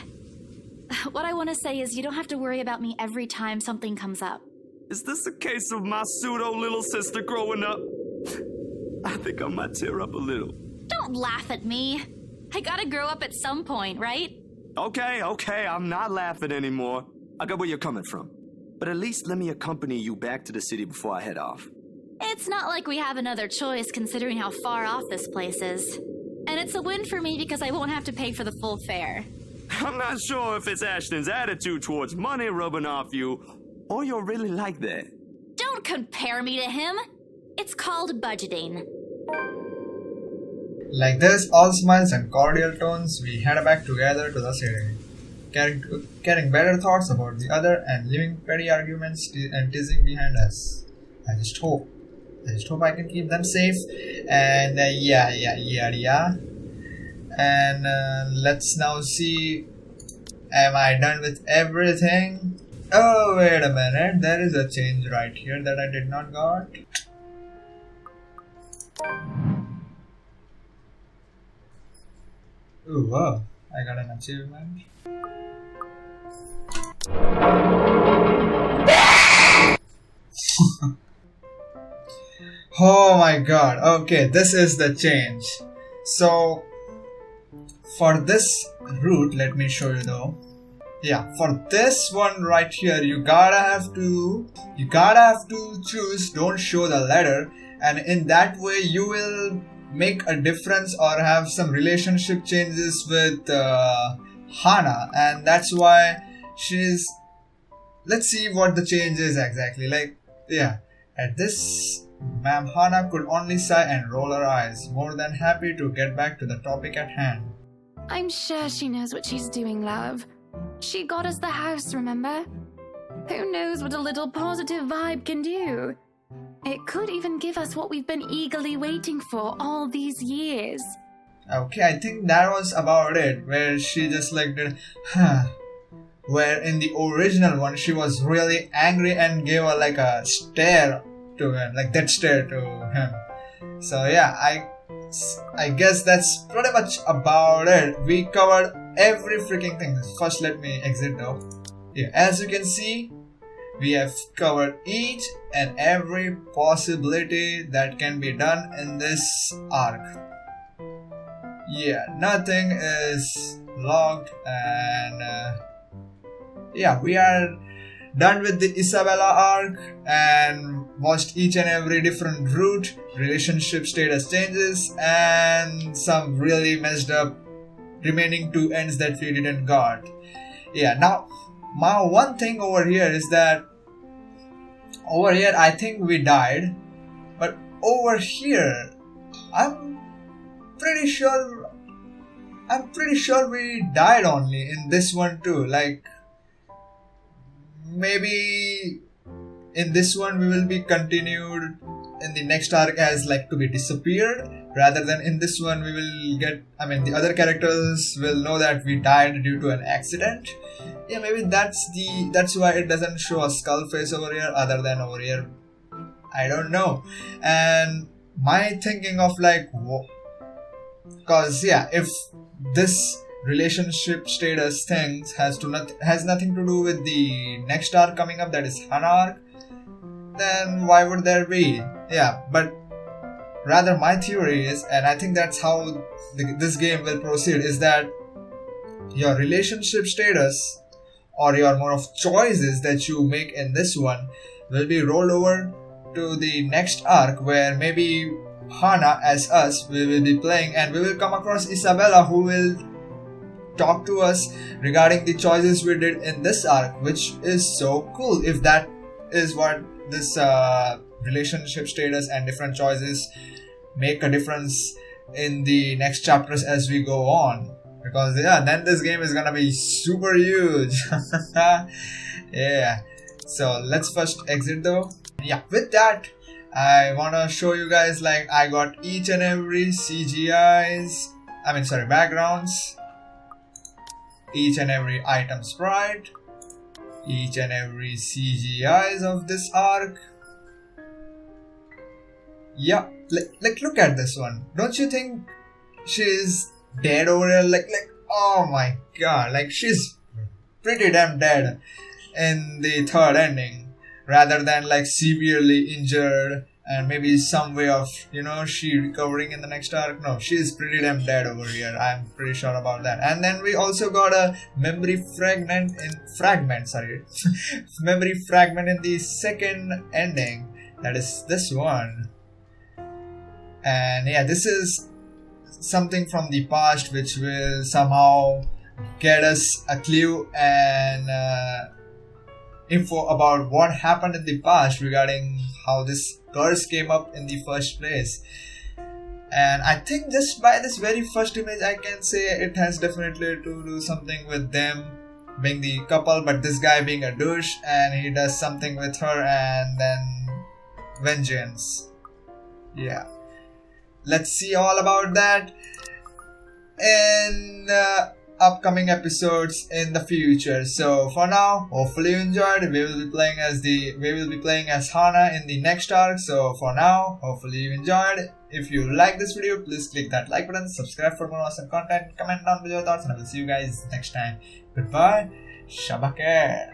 What I want to say is you don't have to worry about me every time something comes up. Is this a case of my pseudo little sister growing up? I think I might tear up a little. Don't laugh at me. I gotta grow up at some point, right? Okay, I'm not laughing anymore. I got where you're coming from. But at least let me accompany you back to the city before I head off. It's not like we have another choice considering how far off this place is. And it's a win for me because I won't have to pay for the full fare. I'm not sure if it's Ashton's attitude towards money rubbing off you, or you're really like that. Don't compare me to him. It's called budgeting. Like this, all smiles and cordial tones, we head back together to the city. Carrying better thoughts about the other and leaving petty arguments and teasing behind us. I just hope I can keep them safe. And yeah. And let's now see. Am I done with everything? Oh, wait a minute. There is a change right here that I did not got. Ooh, wow. I got an achievement. Oh my god. Okay, this is the change. So, for this route, let me show you though. Yeah, for this one right here, you gotta have to choose don't show the letter, and in that way you will make a difference or have some relationship changes with Hana, and that's why she's. Let's see what the change is exactly. Like, yeah, at this, Ma'am Hana could only sigh and roll her eyes, more than happy to get back to the topic at hand. I'm sure she knows what she's doing, love. She got us the house, remember? Who knows what a little positive vibe can do? It could even give us what we've been eagerly waiting for all these years. Okay, I think that was about it, where she just like did, where in the original one she was really angry and gave her like a stare to him, like that stare to him. So yeah, I guess that's pretty much about it. We covered every freaking thing. First, let me exit though. Yeah, as you can see, we have covered each and every possibility that can be done in this arc. Yeah, nothing is logged, and yeah, we are done with the Isabella arc and watched each and every different route, relationship status changes, and some really messed up remaining two ends that we didn't got. Yeah, now my one thing over here is that over here I think we died, but over here I'm pretty sure we died only in this one too. Like, maybe in this one we will be continued in the next arc as like to be disappeared, rather than in this one we will get, I mean, the other characters will know that we died due to an accident. Yeah, maybe that's why it doesn't show a skull face over here, other than over here, I don't know. And my thinking of like, cause yeah, if this relationship status things has nothing to do with the next arc coming up, that is Hana arc, then why would there be? Yeah, but rather my theory is, and I think that's how this game will proceed, is that your relationship status or your more of choices that you make in this one will be rolled over to the next arc, where maybe Hana as us, we will be playing and we will come across Isabella, who will talk to us regarding the choices we did in this arc, which is so cool if that is what this relationship status and different choices make a difference in the next chapters as we go on. Because yeah, then this game is gonna be super huge. Yeah, so let's first exit though. Yeah, with that I wanna show you guys, like, I got each and every backgrounds, each and every item sprite, each and every CGIs of this arc. Yeah, like look at this one. Don't you think she's dead over here? Like oh my god, like she's pretty damn dead in the third ending, rather than like severely injured and maybe some way of, you know, she recovering in the next arc. No, she's pretty damn dead over here. I'm pretty sure about that. And then we also got a memory fragment memory fragment in the second ending, that is this one. And yeah, this is something from the past which will somehow get us a clue and info about what happened in the past regarding how this curse came up in the first place. And I think just by this very first image I can say it has definitely to do something with them being the couple, but this guy being a douche and he does something with her and then vengeance. Yeah, let's see all about that in upcoming episodes in the future. So for now, hopefully you enjoyed. We will be playing as Hana in the next arc. So for now, hopefully you enjoyed. If you like this video, please click that like button, subscribe for more awesome content, comment down below your thoughts, and I will see you guys next time. Goodbye, Shabakir.